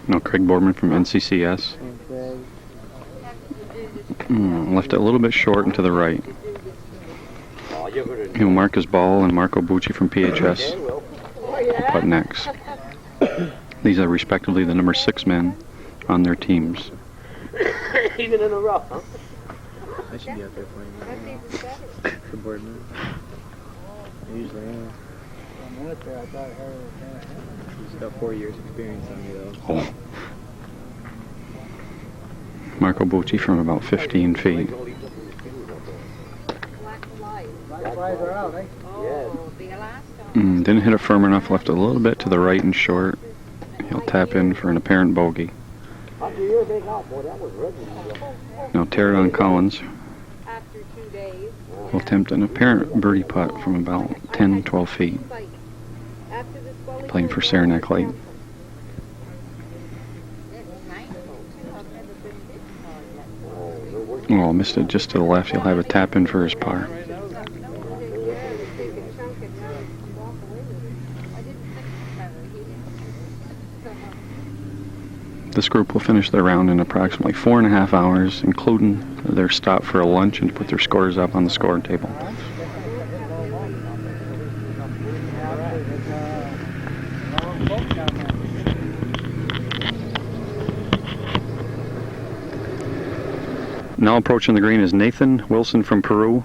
Now Craig Boardman from NCCS. Left it a little bit short and to the right. He'll mark his ball, and Marco Bucci from PHS will putt next. These are respectively the number 6 men on their teams. Even in the rough, huh? I should be out there playing for Boardman. I usually am. He's got 4 years experience on me though. Oh. Marco Bucci from about 15 feet. Didn't hit it firm enough, left it a little bit to the right and short. He'll tap in for an apparent bogey. Now Teradon Collins will attempt an apparent birdie putt from about 10-12 feet, playing for Saranac Lake. Oh, missed it just to the left. He'll have a tap in for his par. This group will finish their round in approximately 4.5 hours, including their stop for a lunch and to put their scores up on the score table. Now approaching the green is Nathan Wilson from Peru,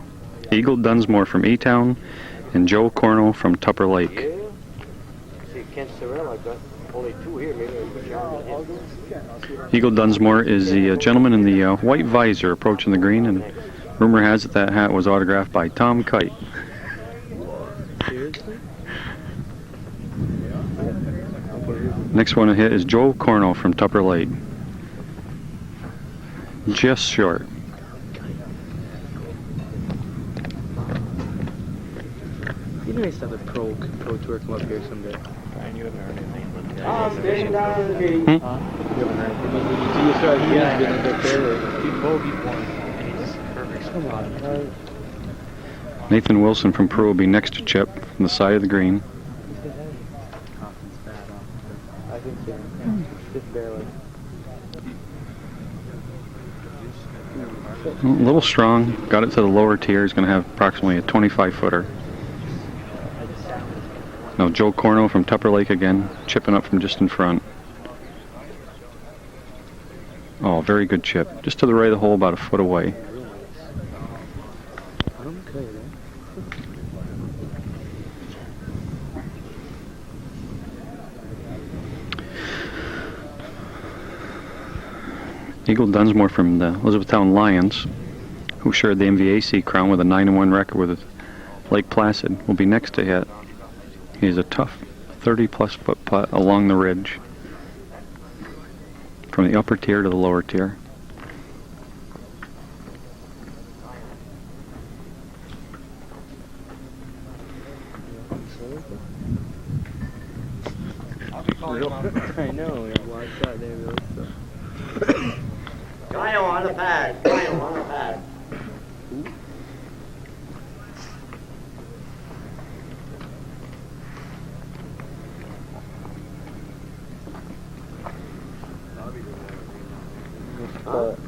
Eagle Dunsmore from E-Town, and Joe Cornell from Tupper Lake. Eagle Dunsmore is the gentleman in the white visor approaching the green, and rumor has it that hat was autographed by Tom Kite. Next one to hit is Joe Cornell from Tupper Lake. Just short. You know, used to have a pro tour come up here someday. Brian, you haven't heard anything but You haven't heard anything. You start being up there. He bogeyed one. He's perfect. Come on. Nathan Wilson from Peru will be next to Chip from the side of the green. I think so. Just barely. A little strong. Got it to the lower tier. He's going to have approximately a 25-footer. Now Joe Cornell from Tupper Lake again, chipping up from just in front. Oh, very good chip. Just to the right of the hole, about a foot away. Eagle Dunsmore from the Elizabethtown Lions, who shared the MVAC crown with a 9-1 record with Lake Placid, will be next to hit. He's a tough 30-plus foot putt along the ridge, from the upper tier to the lower tier. I know, yeah, well, I shot there, really, so. Guy on the pad. Guy on the pad.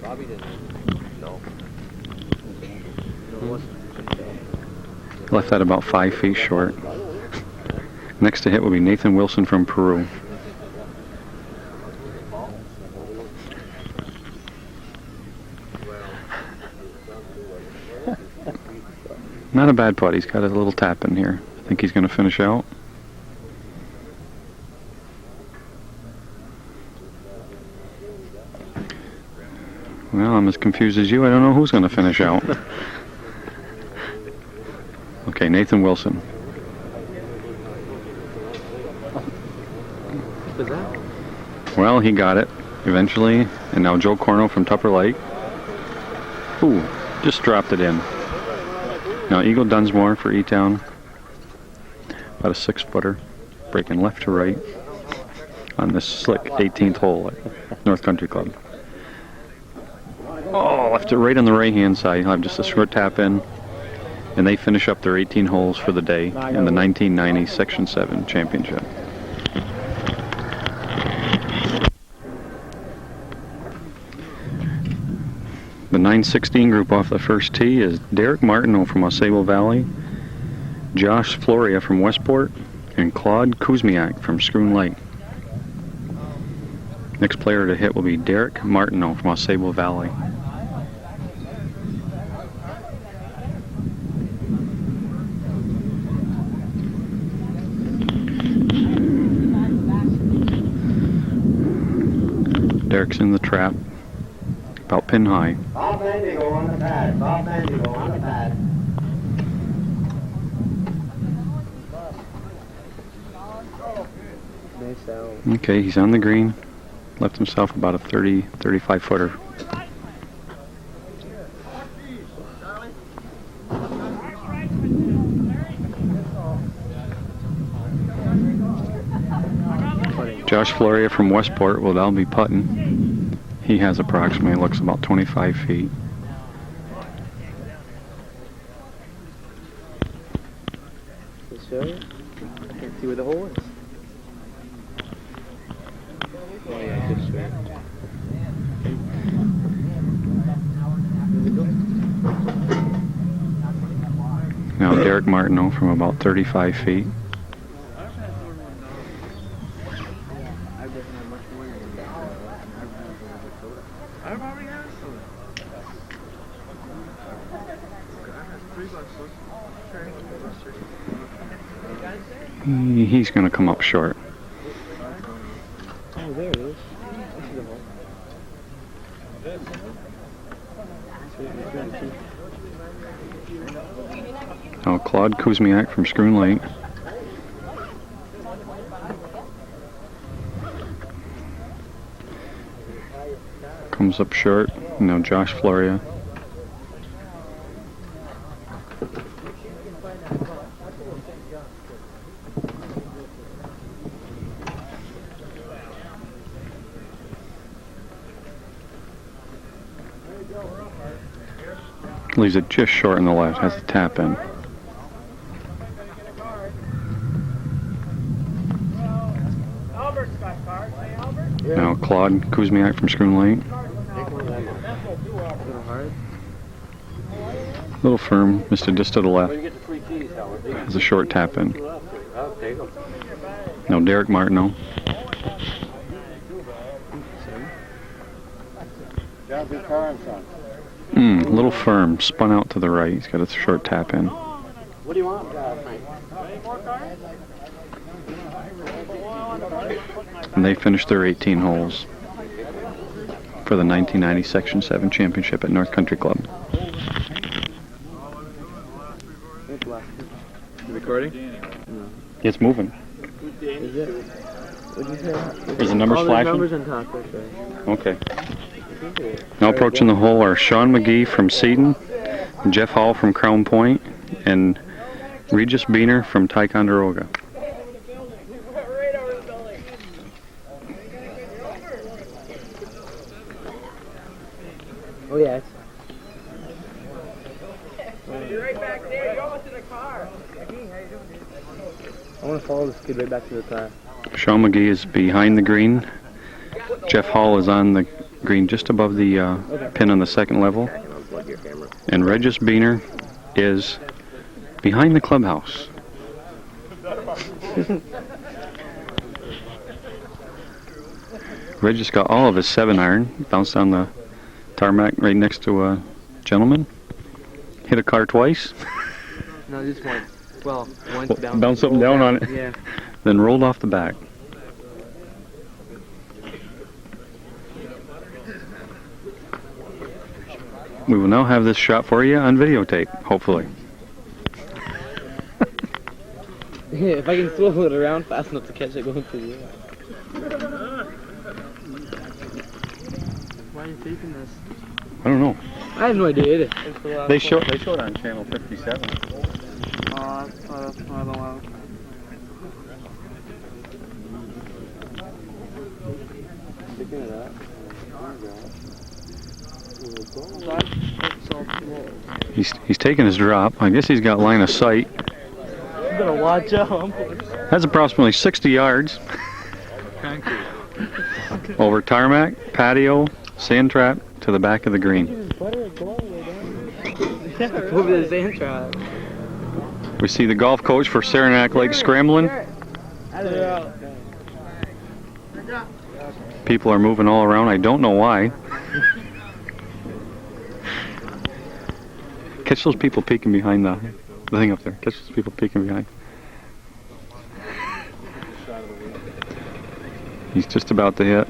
Bobby didn't. No. Left that about 5 feet short. Next to hit will be Nathan Wilson from Peru. Not a bad putt. He's got a little tap in here. I think he's going to finish out. Well, I'm as confused as you. I don't know who's going to finish out. Okay, Nathan Wilson. Well, he got it eventually. And now Joe Cornell from Tupper Lake. Ooh, just dropped it in. Now Eagle Dunsmore for E-Town. About a 6-footer. Breaking left to right on this slick 18th hole at North Country Club. Oh, left it right on the right-hand side. He'll have just a short tap in. And they finish up their 18 holes for the day in the 1990 Section 7 Championship. The 916 group off the first tee is Derek Martineau from Osable Valley, Josh Floria from Westport, and Claude Kuzmiak from Schroon Lake. Next player to hit will be Derek Martineau from Osable Valley. Derek's in the trap. about pin high. Bob Bendigo on the pad. Bob Bendigo on the pad. Nice out. Okay, he's on the green. Left himself about a 35 footer. Josh Floria from Westport will now be putting. He has approximately, looks about 25 feet. Let's show you. Can't see where the hole is. Oh yeah, good straight. Now Derek Martineau from about 35 feet. He's going to come up short. Oh, there it is. This is the hole. Now Claude Kuzmiak from Schroon Lake. Comes up short. Now Josh Floria. Leaves it just short on the left, has to tap in. Now Claude Kuzmiak from Schroon Lake. Little firm, missed it just to the left. Has a short tap in. Now Derek Martineau. A little firm, spun out to the right. He's got a short tap in. What do you want, Frank? And they finished their 18 holes for the 1990 Section 7 Championship at North Country Club. Recording? It's moving. Is it? What'd you say? There's the numbers flashing? Numbers on top, that's right. Okay. Now approaching the hole are Sean McGee from Seaton, Jeff Hall from Crown Point, and Regis Beener from Ticonderoga. Oh yeah. You're right back there. You're almost in the car. I want to follow this kid right back to the car. Sean McGee is behind the green. Jeff Hall is on the green just above the pin on the second level. And Regis Beener is behind the clubhouse. Regis got all of his 7-iron, bounced on the tarmac right next to a gentleman. Hit a car twice. No, just once. Well, once bounced up and down on it. Yeah. Then rolled off the back. We will now have this shot for you on videotape, hopefully. Yeah, if I can swivel it around fast enough to catch it going through the air. Why are you taping this? I don't know. I have no idea either. They showed on channel 57. That's not allowed. Sticking it up. He's taking his drop. I guess he's got line of sight. You better watch out. That's approximately 60 yards. Over tarmac, patio, sand trap to the back of the green. Over the sand trap. We see the golf coach for Saranac Lake scrambling. People are moving all around. I don't know why. Catch those people peeking behind the thing up there. Catch those people peeking behind. He's just about to hit.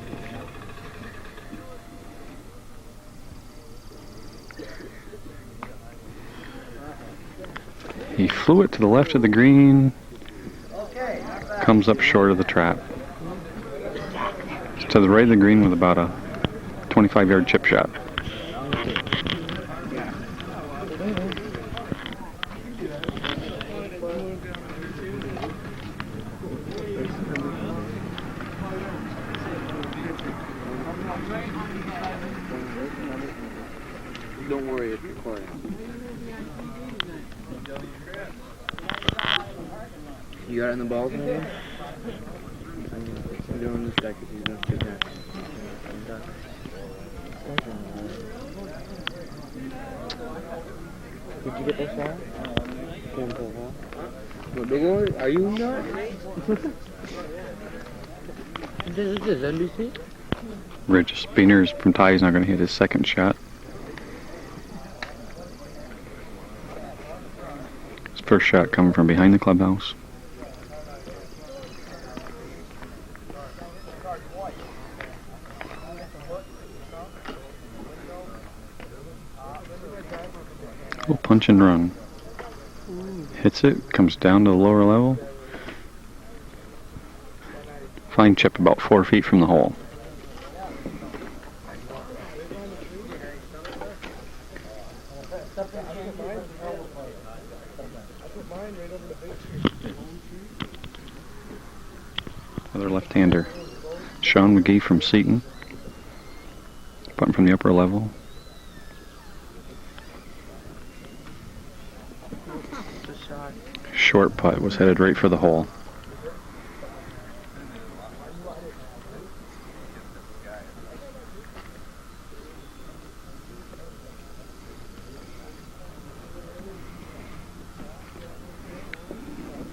He flew it to the left of the green. Comes up short of the trap. It's to the right of the green with about a 25-yard chip shot. Don't worry, it's recording. You got it in the balls, maybe? I'm doing this guy because he's going to shoot that. Did you get that shot? What, big one? Are you not? This is NBC? Regis Beaners from Ty is not going to hit his second shot. His first shot coming from behind the clubhouse. Little punch and run. Hits it, comes down to the lower level. Fine chip about 4 feet from the hole. Another left-hander. Sean McGee from Seton. Putting from the upper level. Short putt was headed right for the hole.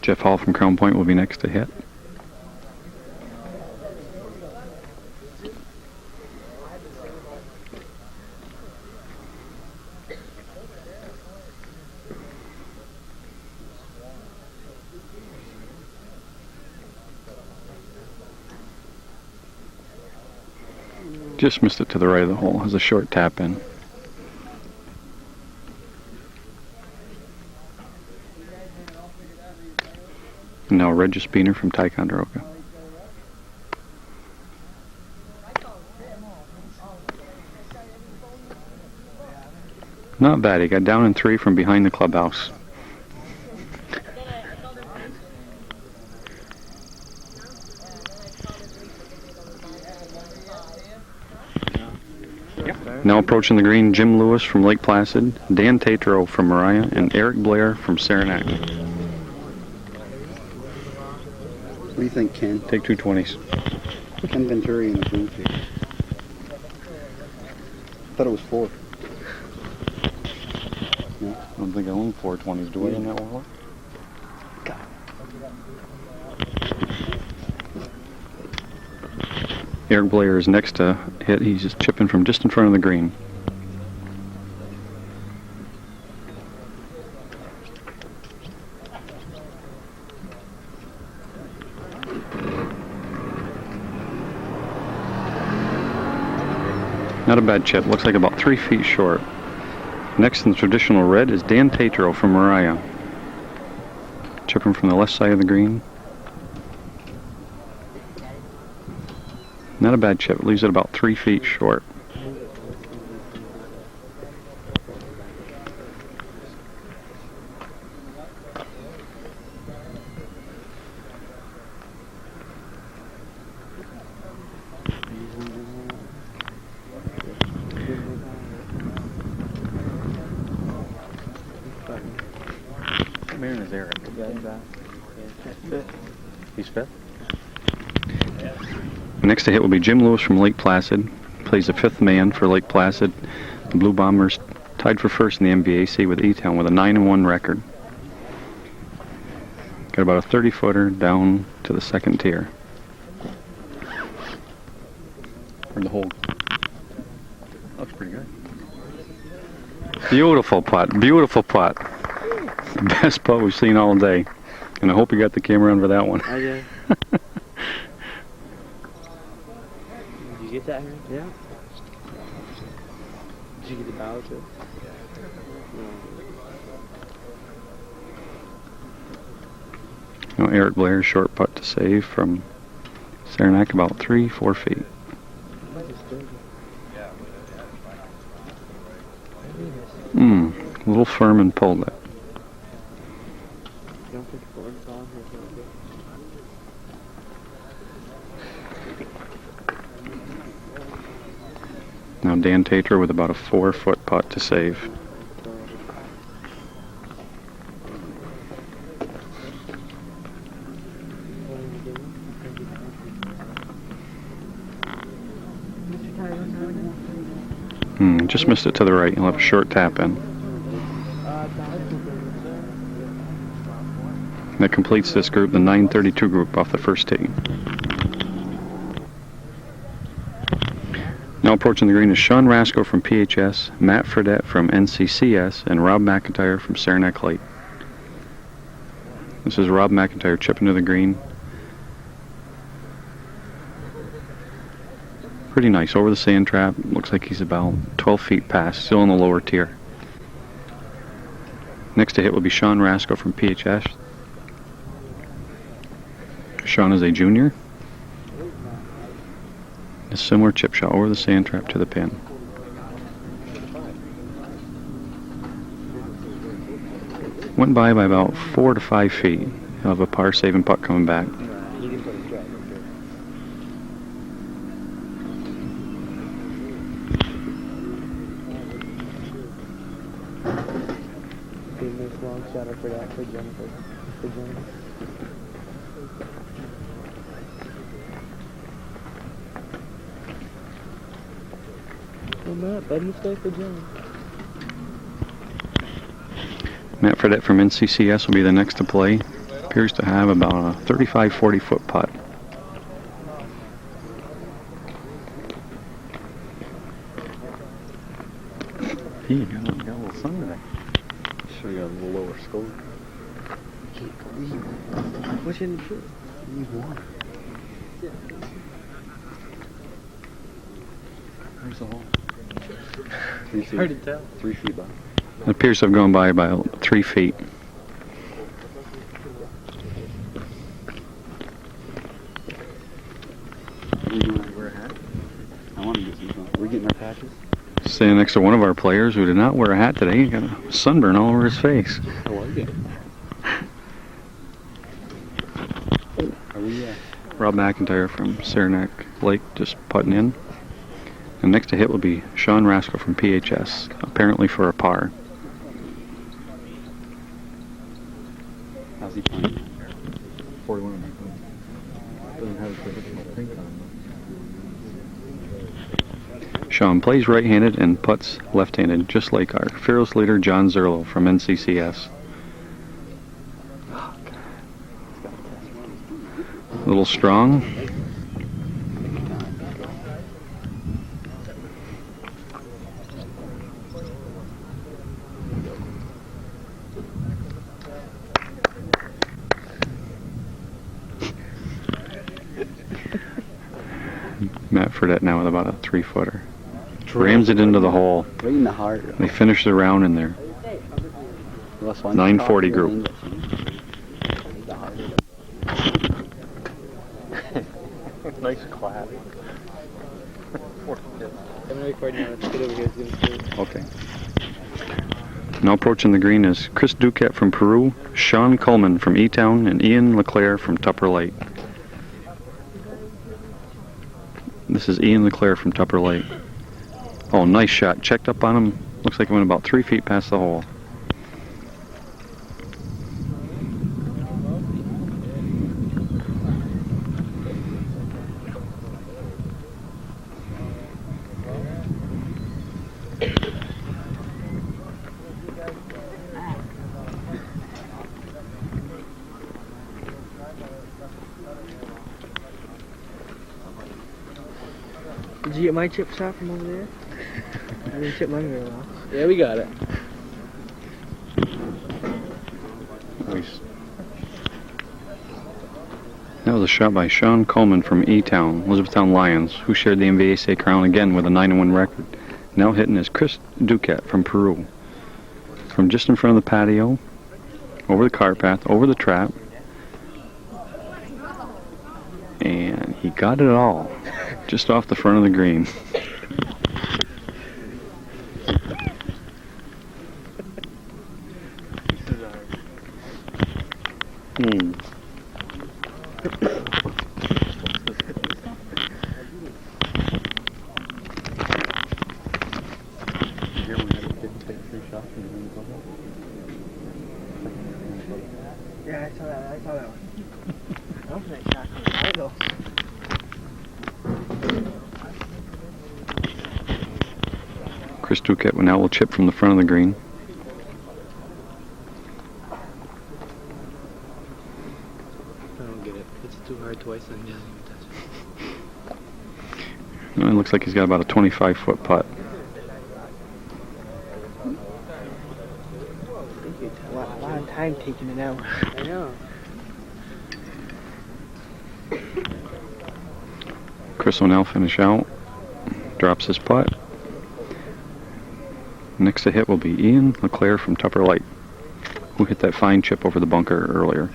Jeff Hall from Crown Point will be next to hit. Just missed it to the right of the hole. It was a short tap in. And now Regis Beaner from Ticonderoga. Not bad. He got down in 3 from behind the clubhouse. Now approaching the green, Jim Lewis from Lake Placid, Dan Tatro from Mariah, and Eric Blair from Saranac. What do you think, Ken? Take 2 20s. Ken Venturi in the booth here. I thought it was 4. Yeah, I don't think I own 4 20s. Do I in that one? Eric Blair is next to hit. He's just chipping from just in front of the green. Not a bad chip. Looks like about 3 feet short. Next in the traditional red is Dan Tatro from Mariah. Chipping from the left side of the green. Not a bad chip. It leaves it about 3 feet short. Is Eric? He's fifth. Next to hit will be Jim Lewis from Lake Placid. Plays the 5th man for Lake Placid. The Blue Bombers tied for first in the MVAC with E-Town with a 9-1 record. Got about a 30-footer down to the second tier. Or the hole. Looks pretty good. Beautiful putt. Beautiful putt. The best putt we've seen all day. And I hope you got the camera on for that one. I did. Did you get that here? Yeah. Did you get the bow too? Now Eric Blair, short putt to save from Saranac, about 3-4 feet. A little firm and pulled it. Now Dan Tater with about a 4-foot putt to save. Just missed it to the right. He'll have a short tap in. That completes this group, the 932 group off the first tee. Now approaching the green is Sean Rasco from PHS, Matt Fredette from NCCS, and Rob McIntyre from Saranac Lake. This is Rob McIntyre chipping to the green. Pretty nice over the sand trap. Looks like he's about 12 feet past, still in the lower tier. Next to hit will be Sean Rasco from PHS. Sean is a junior. A similar chip shot over the sand trap to the pin. Went by about 4 to 5 feet. He'll have a par saving putt coming back. For that, for Jennifer. Well, Matt, buddy, stay for Jen. Matt Fredette from NCCS will be the next to play. Appears to have about a 35-40 foot putt. You got a little sun today. Sure you got a little lower score. I can't believe it. What's in the shirt? Need water. Where's the hole? 3 feet. Hard to tell. 3 feet by. It appears to have gone by about 3 feet. We doing to wear a hat? I want to get some. We're getting our patches. Standing next to one of our players who did not wear a hat today. He got a sunburn all over his face. I like it. Are we, Rob McIntyre from Saranac Lake just putting in. And next to hit will be Sean Rasco from PHS, apparently for a par. How's he playing? 41. Doesn't have a traditional pink on. Sean plays right-handed and putts left-handed, just like our fearless leader John Zerlo from NCCS. A little strong. Matt Fredette now with about a 3-footer. Rams it into the hole. Right in the heart. They finish the round in there. 940 group. Nice clap. I'm recording now. Let's get over here. It's gonna see. Okay. Now approaching the green is Chris Duquette from Peru, Sean Coleman from E-Town, and Ian LeClaire from Tupper Lake. This is Ian LeClaire from Tupper Lake. Oh, nice shot. Checked up on him. Looks like it went about 3 feet past the hole. Did you get my chip shot from over there? I didn't chip mine very well. Yeah, we got it. Nice. That was a shot by Sean Coleman from E-Town, Elizabethtown Lions, who shared the MVAC crown again with a 9-1 record. Now hitting is Chris Duquette from Peru. From just in front of the patio, over the cart path, over the trap, And he got it all, just off the front of the green. Yeah, I saw that one. That was a nice shot from the angle. Chris Duquette now will chip from the front of the green. I don't get it. It's too hard twice and he doesn't even touch it. It looks like he's got about a 25-foot putt. A lot of time taking it out. I know. Chris will now finish out. Drops his putt. Next to hit will be Ian LeClaire from Tupper Light, who hit that fine chip over the bunker earlier.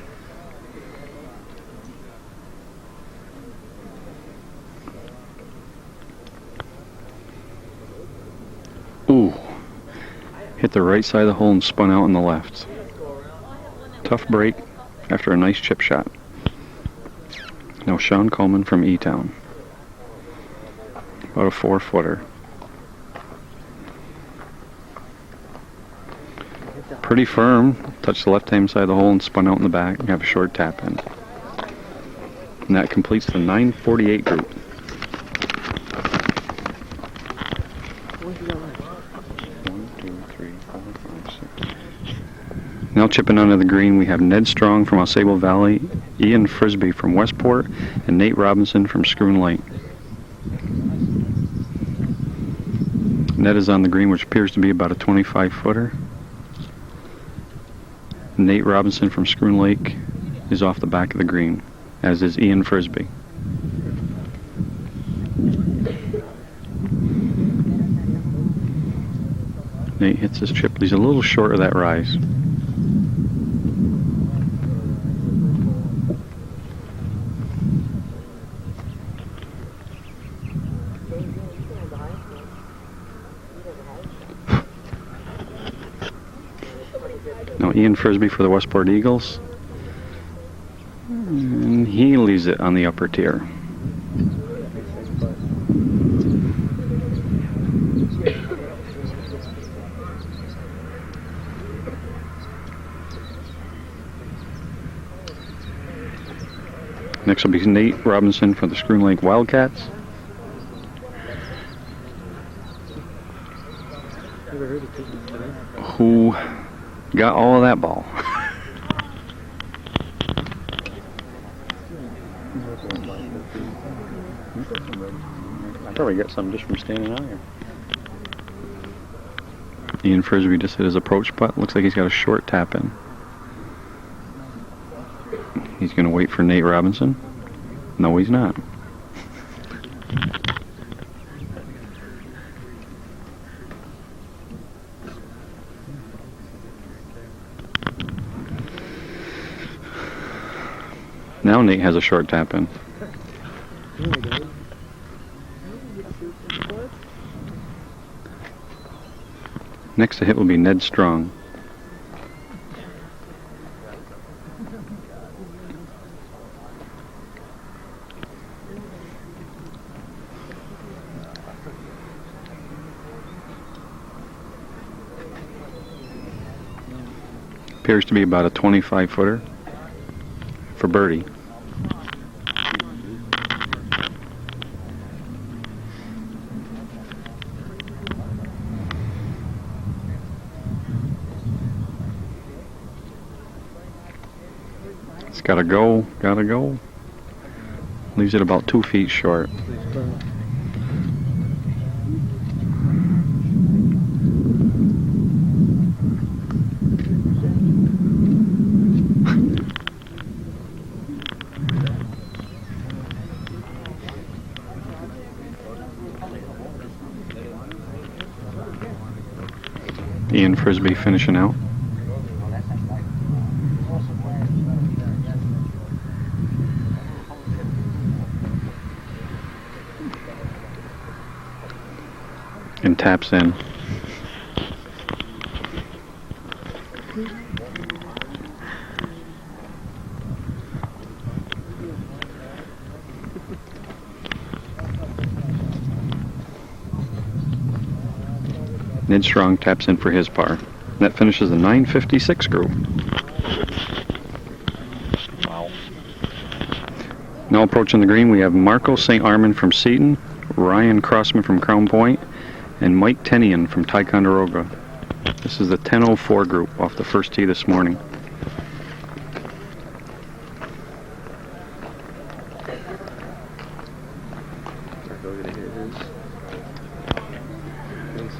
Ooh. Hit the right side of the hole and spun out on the left. Tough break after a nice chip shot. Now Sean Coleman from E-Town. About a 4-footer. Pretty firm. Touched the left-hand side of the hole and spun out in the back. You have a short tap in. And that completes the 948 group. Now chipping under the green, we have Ned Strong from Osable Valley, Ian Frisbee from Westport, and Nate Robinson from Schroon Lake. Ned is on the green, which appears to be about a 25-footer. Nate Robinson from Schroon Lake is off the back of the green, as is Ian Frisbee. Nate hits his chip. He's a little short of that rise. Now Ian Frisbee for the Westport Eagles. And he leaves it on the upper tier. Next will be Nate Robinson for the Schroon Lake Wildcats. Who got all of that ball. I probably got some just from standing out here. Ian Frisbee just hit his approach putt. Looks like he's got a short tap in. He's going to wait for Nate Robinson. No, he's not. Now Nate has a short tap in. Next to hit will be Ned Strong. Appears to be about a 25-footer for birdie. It's gotta go, gotta go. Leaves it about 2 feet short. Ian Frisbee finishing out. And taps in. Ned Strong taps in for his par. That finishes the 956 group. Wow. Now approaching the green, we have Marco St. Armand from Seton, Ryan Crossman from Crown Point, and Mike Tenian from Ticonderoga. This is the 10:04 group off the first tee this morning.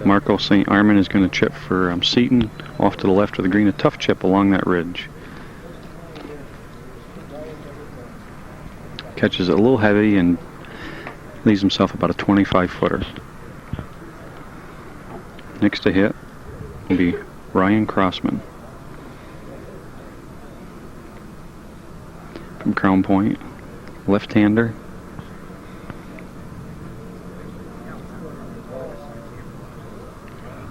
Marco St. Armand is going to chip for Seton off to the left of the green, a tough chip along that ridge. Catches it a little heavy and leaves himself about a 25-footer. Next to hit will be Ryan Crossman from Crown Point, left-hander.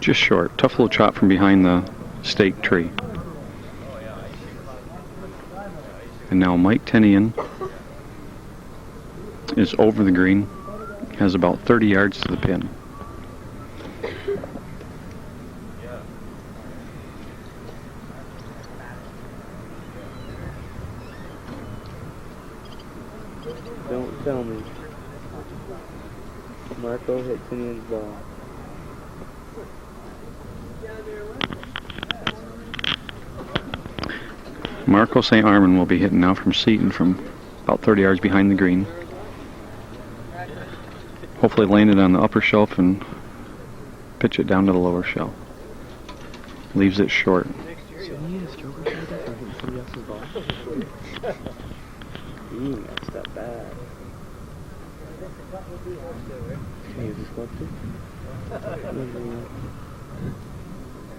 Just short. Tough little chop from behind the stake tree. And now Mike Tenian is over the green. Has about 30 yards to the pin. Don't tell me. Marco hit Tinian's ball. Marco St. Armand will be hitting now from Seton from about 30 yards behind the green. Hopefully land it on the upper shelf and pitch it down to the lower shelf. Leaves it short. That's not bad. Can you just watch it?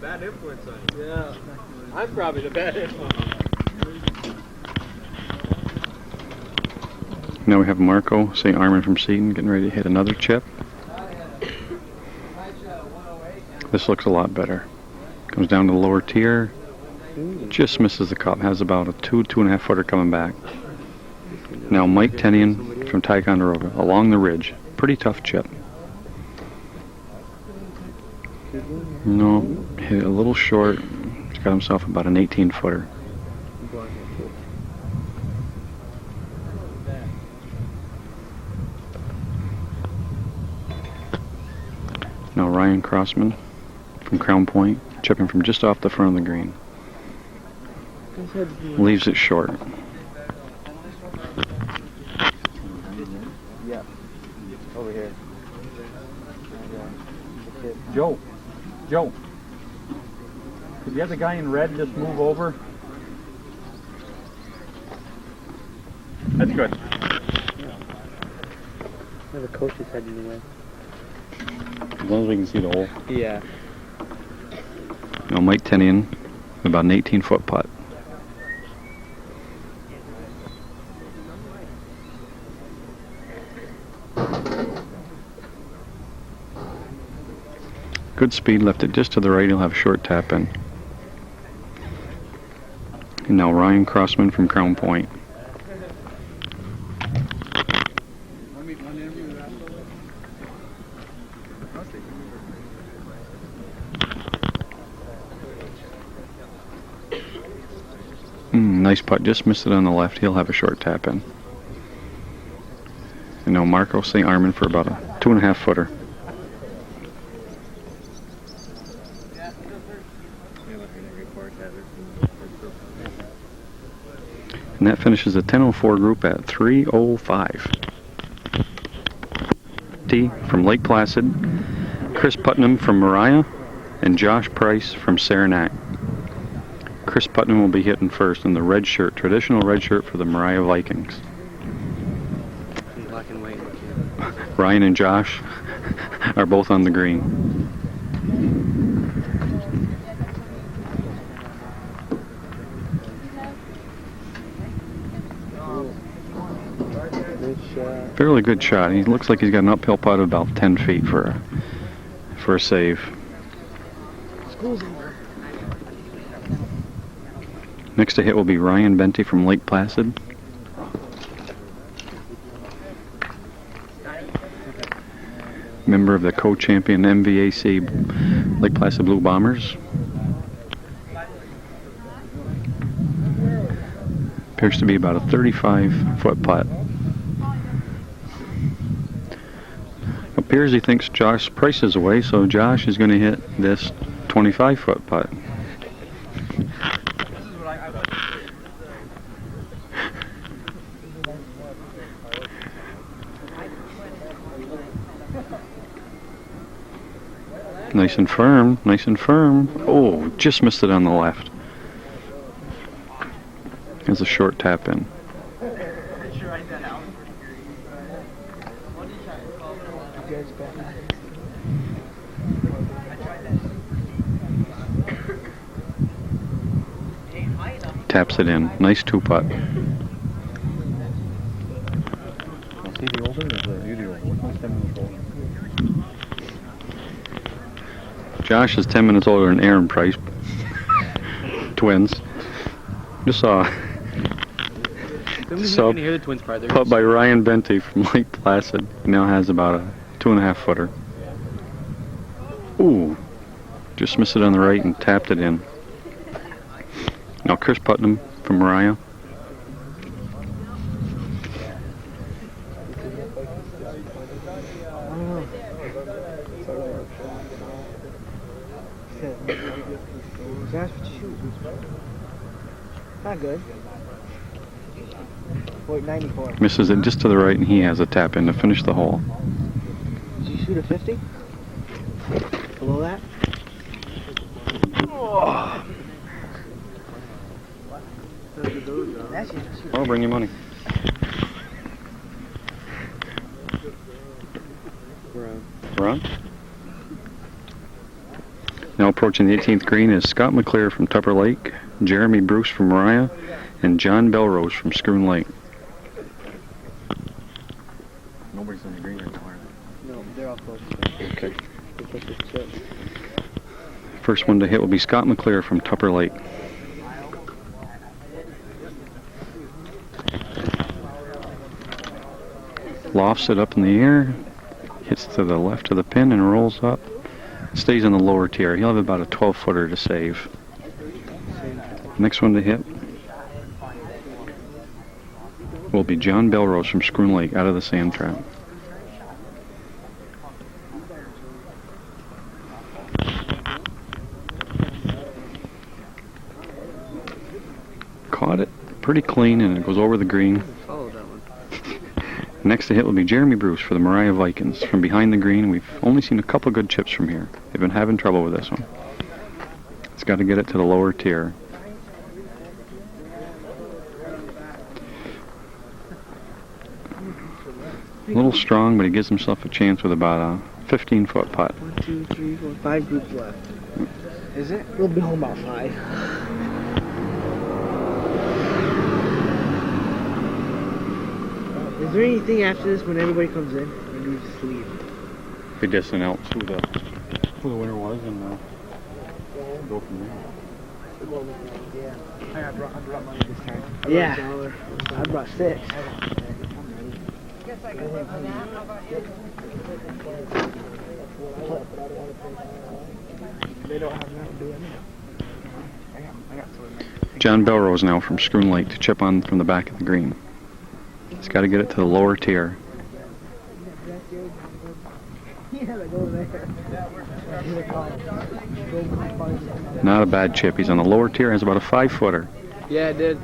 Bad influence on you. Yeah. I'm probably the bad influence. Now we have Marco St. Armand from Seton getting ready to hit another chip. This looks a lot better. Comes down to the lower tier. Just misses the cup. Has about a 2.5 footer coming back. Now Mike Tenian from Ticonderoga along the ridge. Pretty tough chip. No, hit a little short. He's got himself about an 18-footer. Now Ryan Crossman from Crown Point, chipping from just off the front of the green. Leaves it short. Yeah. Over here. Joe, could you have the guy in red just move over? That's good. The coach is heading away. As long as we can see the hole. Yeah. Now Mike Tenian, about an 18-foot putt. Good speed, left it just to the right. He'll have a short tap in. And now Ryan Crossman from Crown Point. Nice putt, just missed it on the left. He'll have a short tap in. And now Marco St. Armand for about a 2.5 footer. And that finishes the 10:04 group at 3:05. T from Lake Placid, Chris Putnam from Mariah, and Josh Price from Saranac. Chris Putnam will be hitting first in the red shirt, traditional red shirt for the Mariah Vikings. Black and white. Ryan and Josh are both on the green. Fairly good shot. He looks like he's got an uphill putt of about 10 feet for for a save. School's over. Next to hit will be Ryan Benty from Lake Placid. Member of the co-champion MVAC Lake Placid Blue Bombers. Appears to be about a 35-foot putt. Appears he thinks Josh Price is away, so Josh is going to hit this 25-foot putt. Nice and firm, nice and firm. Oh, just missed it on the left. There's a short tap in. Taps it in. Nice two putt. Is he the older or you the older? What's 10 minutes older? Josh is 10 minutes older than Aaron Price. Twins. Just saw hear the twins part. putt by Ryan Benty from Lake Placid. He now has about a 2.5 footer. Ooh. Just missed it on the right and tapped it in. Now Chris Putnam from Mariah. Josh, what you shoot? Not good. 94. Misses it just to the right, and he has a tap in to finish the hole. Did you shoot a 50? Below that? Oh. I'll bring you money. We're on. Now approaching the 18th green is Scott McClure from Tupper Lake, Jeremy Bruce from Mariah, and John Belrose from Schroon Lake. Nobody's on the green right now, are they? No, they're all close. Okay. First one to hit will be Scott McClure from Tupper Lake. Lofts it up in the air, hits to the left of the pin and rolls up. Stays in the lower tier. He'll have about a 12-footer to save. Next one to hit will be John Belrose from Schroon Lake out of the sand trap. Caught it pretty clean and it goes over the green. Next to hit will be Jeremy Bruce for the Mariah Vikings. From behind the green, we've only seen a couple good chips from here. They've been having trouble with this one. It's got to get it to the lower tier. A little strong, but he gives himself a chance with about a 15-foot putt. 1, 2, 3, 4, 5 groups left. Is it? We'll be home about 5. Is there anything after this when everybody comes in? Or do we just leave? They just announce Who the winner was and go from there. I brought money this time. Yeah. I brought 6. They don't have nothing to do with me. John Belrose now from Schroon Lake to chip on from the back of the green. He's got to get it to the lower tier. Not a bad chip. He's on the lower tier, has about a 5-footer. Yeah, it did.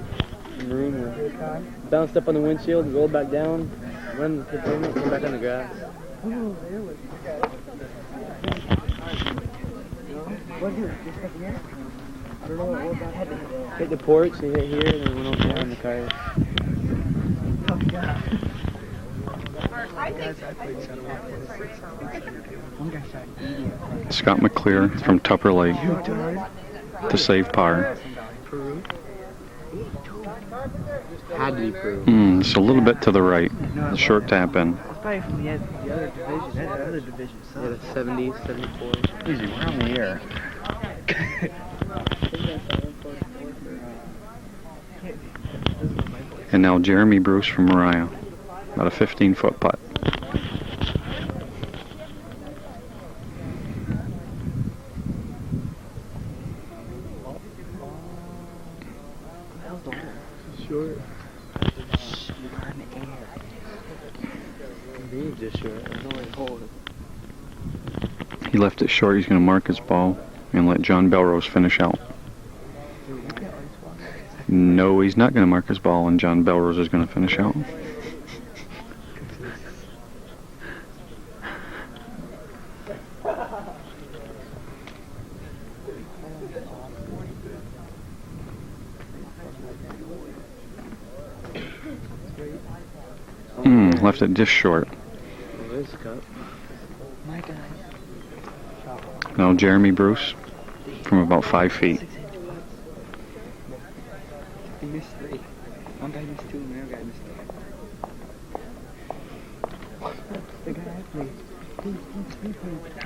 Bounced up on the windshield, rolled back down, run the pavement, came back on the grass. I don't know what happened. Hit the porch, he hit here, and then went over there in the car. Scott McClure from Tupper Lake to save par. Had to be Peru. It's a little bit to the right. The short tap in. probably from the other division. That other division sucks. Yeah, the 70, 74. Easy, we're on the air. And now Jeremy Bruce from Mariah. About a 15-foot putt. Short. On the air. Being just short. There's no way to hold it. He left it short. He's going to mark his ball and let John Belrose finish out. No, he's not going to mark his ball, and John Belrose is going to finish out. Left it just short. Now Jeremy Bruce from about 5 feet. He missed 3. One guy missed 2 and the other guy missed 3. The guy after me.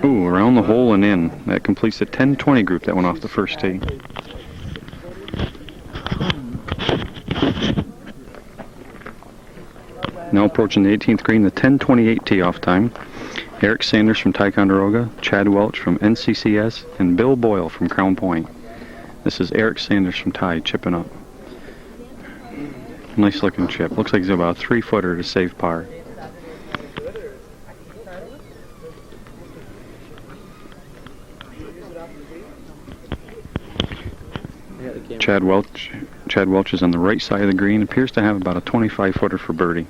Ooh, around the hole and in. That completes the 10-20 group that went off the first tee. Now approaching the 18th green, the 10:28 tee-off time. Eric Sanders from Ticonderoga, Chad Welch from NCCS, and Bill Boyle from Crown Point. This is Eric Sanders from Ty chipping up. Nice looking chip. Looks like he's about a 3-footer to save par. Chad Welch is on the right side of the green. Appears to have about a 25-footer for birdie.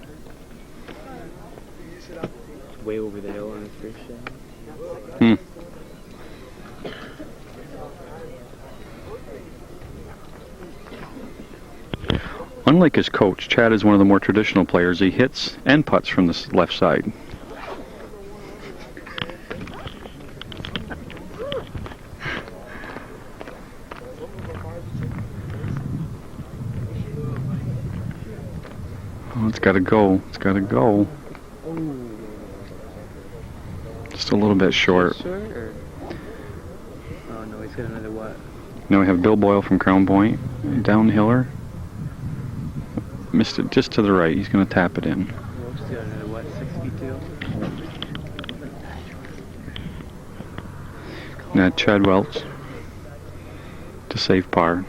Way over the hill on his first shot. Unlike his coach, Chad is one of the more traditional players. He hits and putts from the left side. Oh, it's got to go. It's got to go. Just a little bit short. Or? Oh no, he's got another what? Now we have Bill Boyle from Crown Point. Downhiller. Missed it just to the right. He's going to tap it in. Welch got another what? 6 feet 2? Now Chad Welch to save par.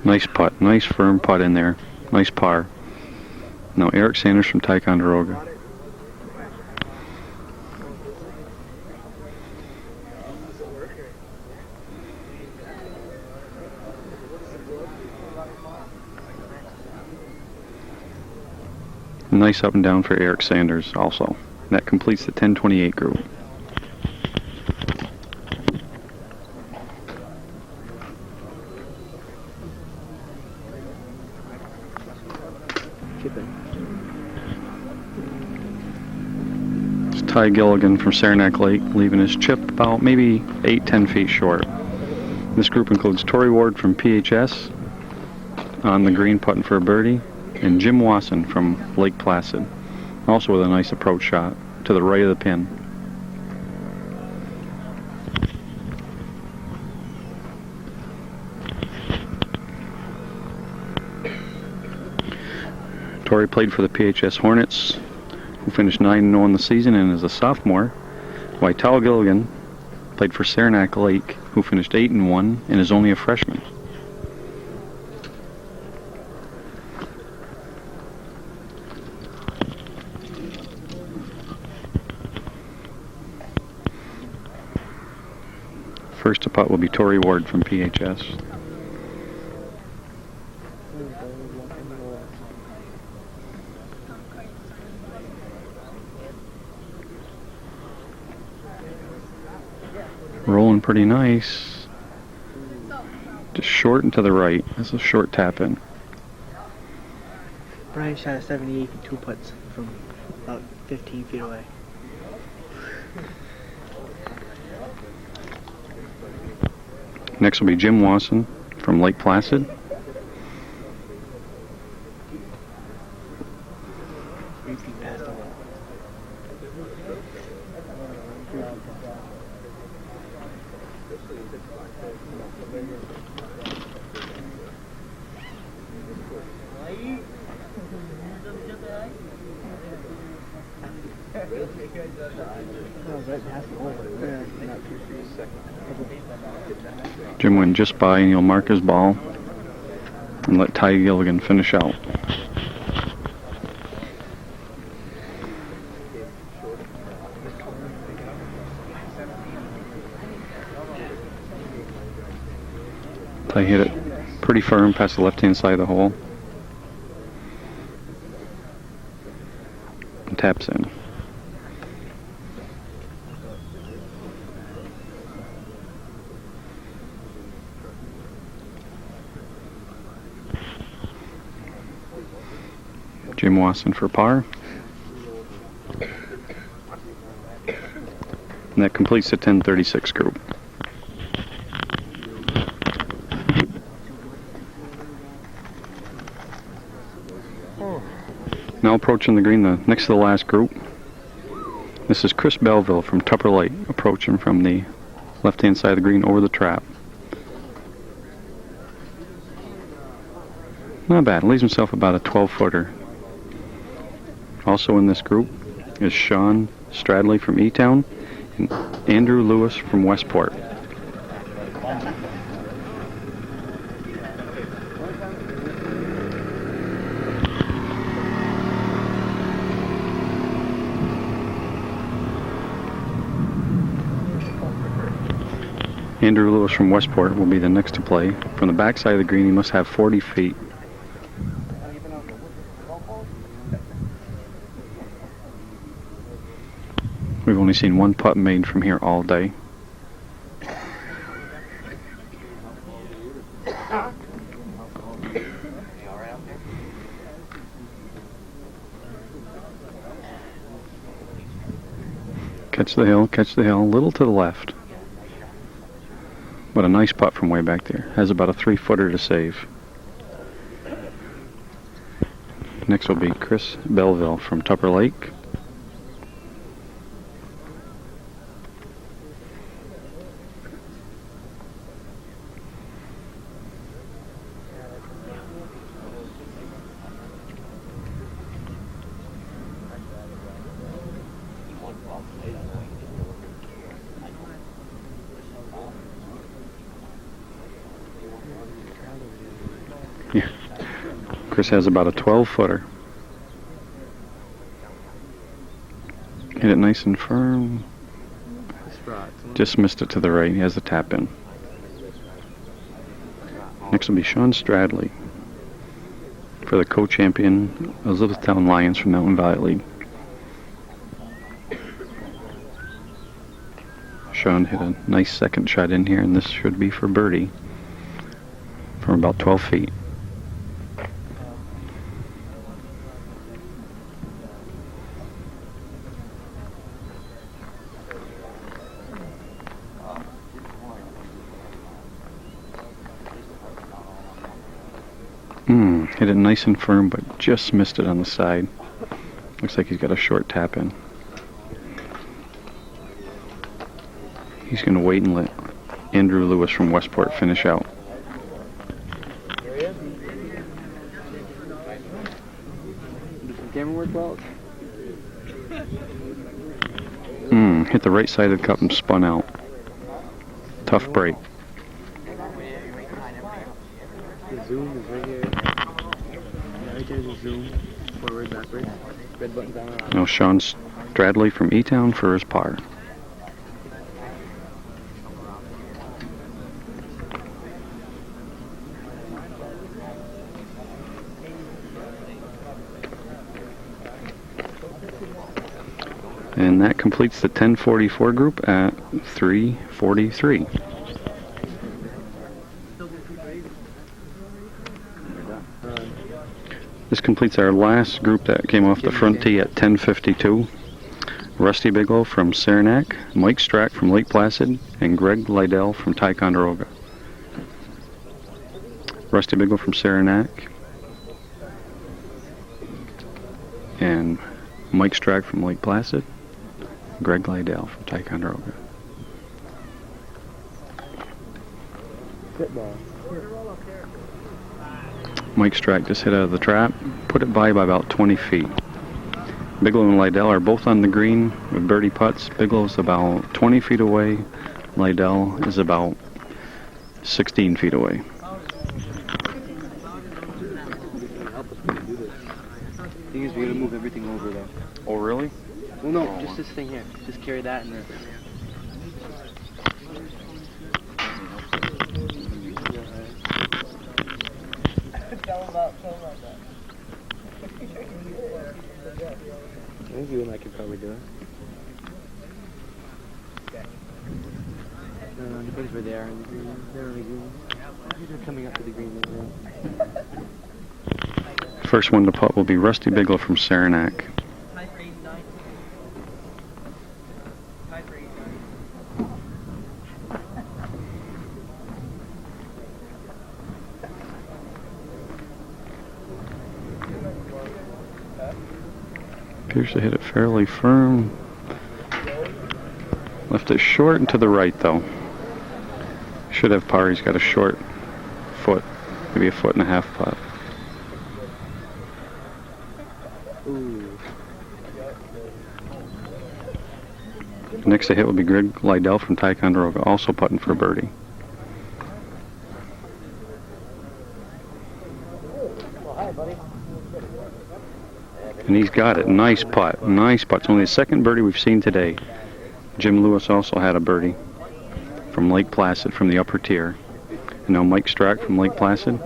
Nice putt. Nice firm putt in there. Nice par. Now Eric Sanders from Ticonderoga. Nice up and down for Eric Sanders also. That completes the 10:28 group. It's Ty Gilligan from Saranac Lake, leaving his chip about maybe 8-10 feet short. This group includes Torrey Ward from PHS on the green putting for a birdie, and Jim Wasson from Lake Placid, also with a nice approach shot to the right of the pin. Torrey played for the PHS Hornets, who finished 9-0 in the season and is a sophomore, while Tal Gilligan played for Saranac Lake, who finished 8-1 and is only a freshman. First to putt will be Torrey Ward from PHS. Rolling pretty nice. Just short and to the right. That's a short tap in. Brian shot a 78 and 2 putts from about 15 feet away. Next will be Jim Wasson from Lake Placid. Jim went just by, and he'll mark his ball and let Ty Gilligan finish out. Ty hit it pretty firm past the left-hand side of the hole and taps in. Jim Wasson for par. And that completes the 1036 group. Now approaching the green, the next to the last group. This is Chris Belleville from Tupper Lake, approaching from the left-hand side of the green over the trap. Not bad. Leaves himself about a 12-footer. Also in this group is Sean Stradley from E-Town and Andrew Lewis from Westport. Andrew Lewis from Westport will be the next to play. From the backside of the green, he must have 40 feet. We've only seen one putt made from here all day. Catch the hill, a little to the left. But a nice putt from way back there. Has about a 3-footer to save. Next will be Chris Belleville from Tupper Lake. Yeah. Chris has about a 12-footer. Hit it nice and firm. Just missed it to the right. He has the tap in. Next will be Sean Stradley for the co-champion Elizabethtown Lions from Mountain Valley League. Sean hit a nice second shot in here, and this should be for birdie from about 12 feet. Hit it nice and firm, but just missed it on the side. Looks like he's got a short tap in. He's going to wait and let Andrew Lewis from Westport finish out. Does the camera work well? Hit the right side of the cup and spun out. Tough break. The zoom is right here. Right there's a zoom. Forward, backwards. Red button down around. Now Sean Stradley from E-Town for his par. And that completes the 1044 group at 343. This completes our last group that came off the front tee at 1052. Rusty Bigelow from Saranac, Mike Strack from Lake Placid, and Greg Lydell from Ticonderoga. Rusty Bigelow from Saranac, and Mike Strack from Lake Placid, Greg Lydell from Ticonderoga. Mike Strack just hit out of the trap, put it by about 20 feet. Bigelow and Lydell are both on the green with birdie putts. Bigelow's about 20 feet away. Lydell is about 16 feet away. The thing is, we gotta move everything over though. Oh, really? Well, no, just this thing here. Just carry that and this. I think you and I could probably do it. No, it depends where they are in the green. They're on the green. They're coming up to the green. First one to putt will be Rusty Bigelow from Saranac. Appears to hit it fairly firm. Left it short and to the right though. Should have par. He's got a short foot, maybe a foot and a half putt. Next to hit will be Greg Lydell from Ticonderoga, also putting for birdie. And he's got it. Nice putt. Nice putt. It's only the second birdie we've seen today. Jim Lewis also had a birdie from Lake Placid from the upper tier. And now Mike Strack from Lake Placid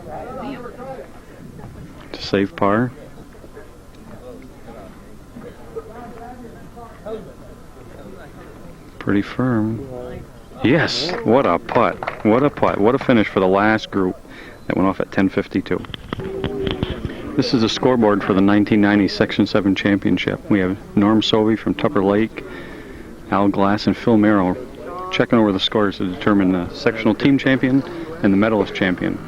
to save par. Pretty firm. Yes, what a putt. What a putt. What a finish for the last group that went off at 10:52. This is the scoreboard for the 1990 Section 7 Championship. We have Norm Sobey from Tupper Lake, Al Glass, and Phil Merrill checking over the scores to determine the sectional team champion and the medalist champion.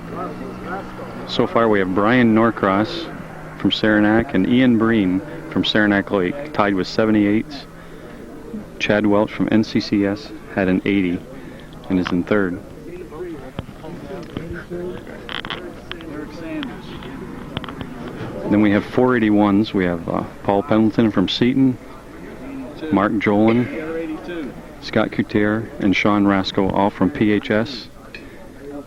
So far we have Brian Norcross from Saranac and Ian Breen from Saranac Lake, tied with 78s. Chad Welch from NCCS had an 80 and is in third. Then we have 481s. We have Paul Pendleton from Seton, Mark Jolin, Scott Couture, and Sean Rasco, all from PHS.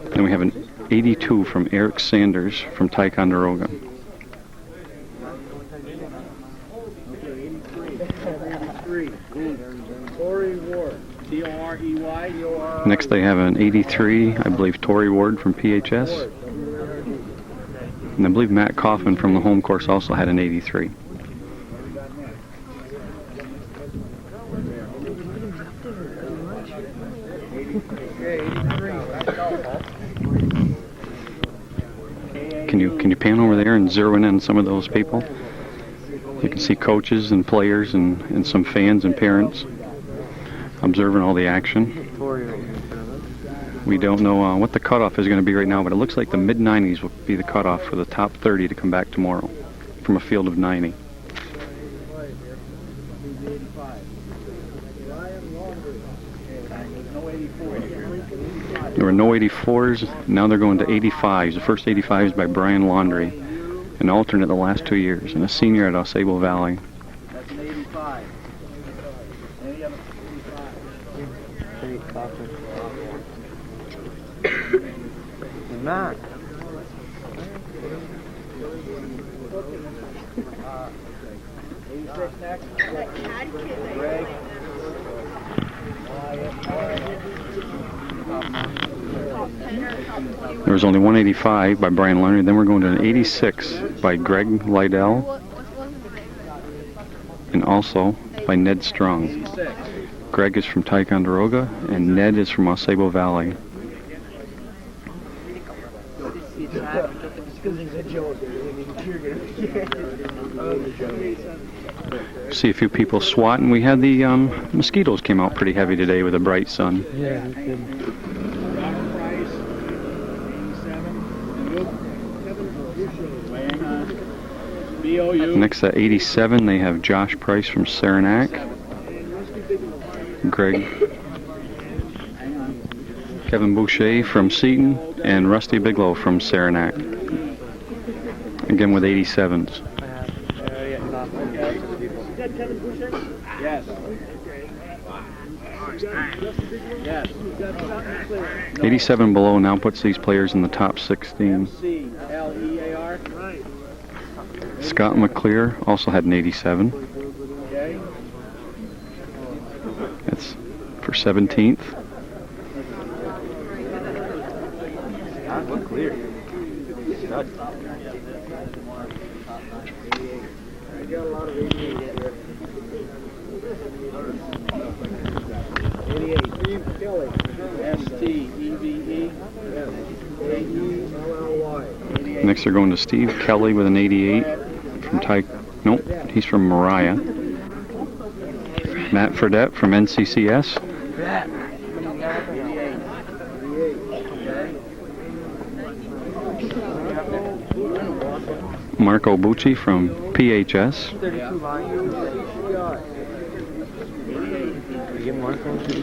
Then we have an 82 from Eric Sanders from Ticonderoga. Next they have an 83, I believe, Torrey Ward from PHS. And I believe Matt Kaufman from the home course also had an 83. Can you pan over there and zero in on some of those people? You can see coaches and players and some fans and parents observing all the action. We don't know what the cutoff is going to be right now, but it looks like the mid-90s will be the cutoff for the top 30 to come back tomorrow from a field of 90. There were no 84s. Now they're going to 85s. The first 85s by Brian Laundrie, an alternate the last 2 years, and a senior at Osable Valley. That's an 85. Any other 85? Mac. There was only 185 by Brian Leonard. Then we're going to an 86 by Greg Lydell, and also by Ned Strong. Greg is from Ticonderoga, and Ned is from Osable Valley. See a few people swatting. We had the mosquitoes came out pretty heavy today with a bright sun. Yeah, we did. Next at 87, they have Josh Price from Saranac. Greg Kevin Boucher from Seton, and Rusty Bigelow from Saranac. Again with 87s. Yes. 87 below now puts these players in the top 16. C-L-E-A-R. Scott McClear also had an 87. That's for 17th. Look clear. Stud. I got a lot of 88 here. 88. Steve Kelly. S-T-E-V-E. K-E-L-L-Y. Next they're going to Steve Kelly with an 88 from Nope, he's from Mariah. Matt Fredette from NCCS. Marco Bucci from PHS. Get Marco to the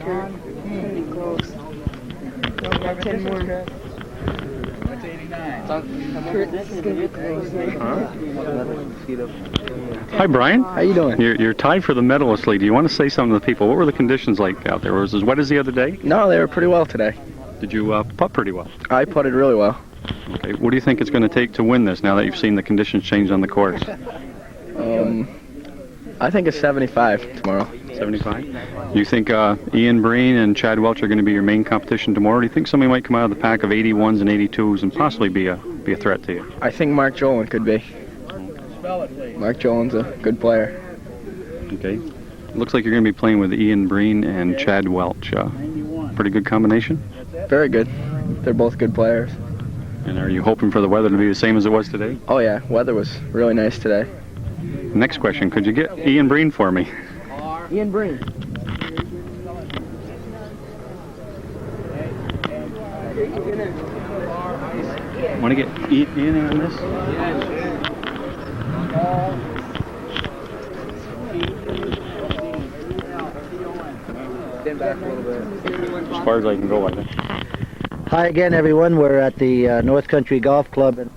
crowd. Close. Got 10 more. That's 89. This is gonna be close. Hi, Brian. How you doing? You're tied for the medalist lead. Do you want to say something to the people? What were the conditions like out there? Was it as wet as the other day? No, they were pretty well today. Did you putt pretty well? I putted really well. Okay. What do you think it's going to take to win this now that you've seen the conditions change on the course? I think it's 75 tomorrow. 75? Do you think Ian Breen and Chad Welch are going to be your main competition tomorrow? Do you think somebody might come out of the pack of 81s and 82s and possibly be a threat to you? I think Mark Jolin could be. Spell it, please. Mark Jolin's a good player. Okay. Looks like you're going to be playing with Ian Breen and Chad Welch. Pretty good combination? Very good. They're both good players. And are you hoping for the weather to be the same as it was today? Oh yeah, weather was really nice today. Next question, could you get Ian Breen for me? Ian Breen. Want to get Ian on this? Stand back a little bit. As far as I can go, I think. Hi again, everyone. We're at the North Country Golf Club in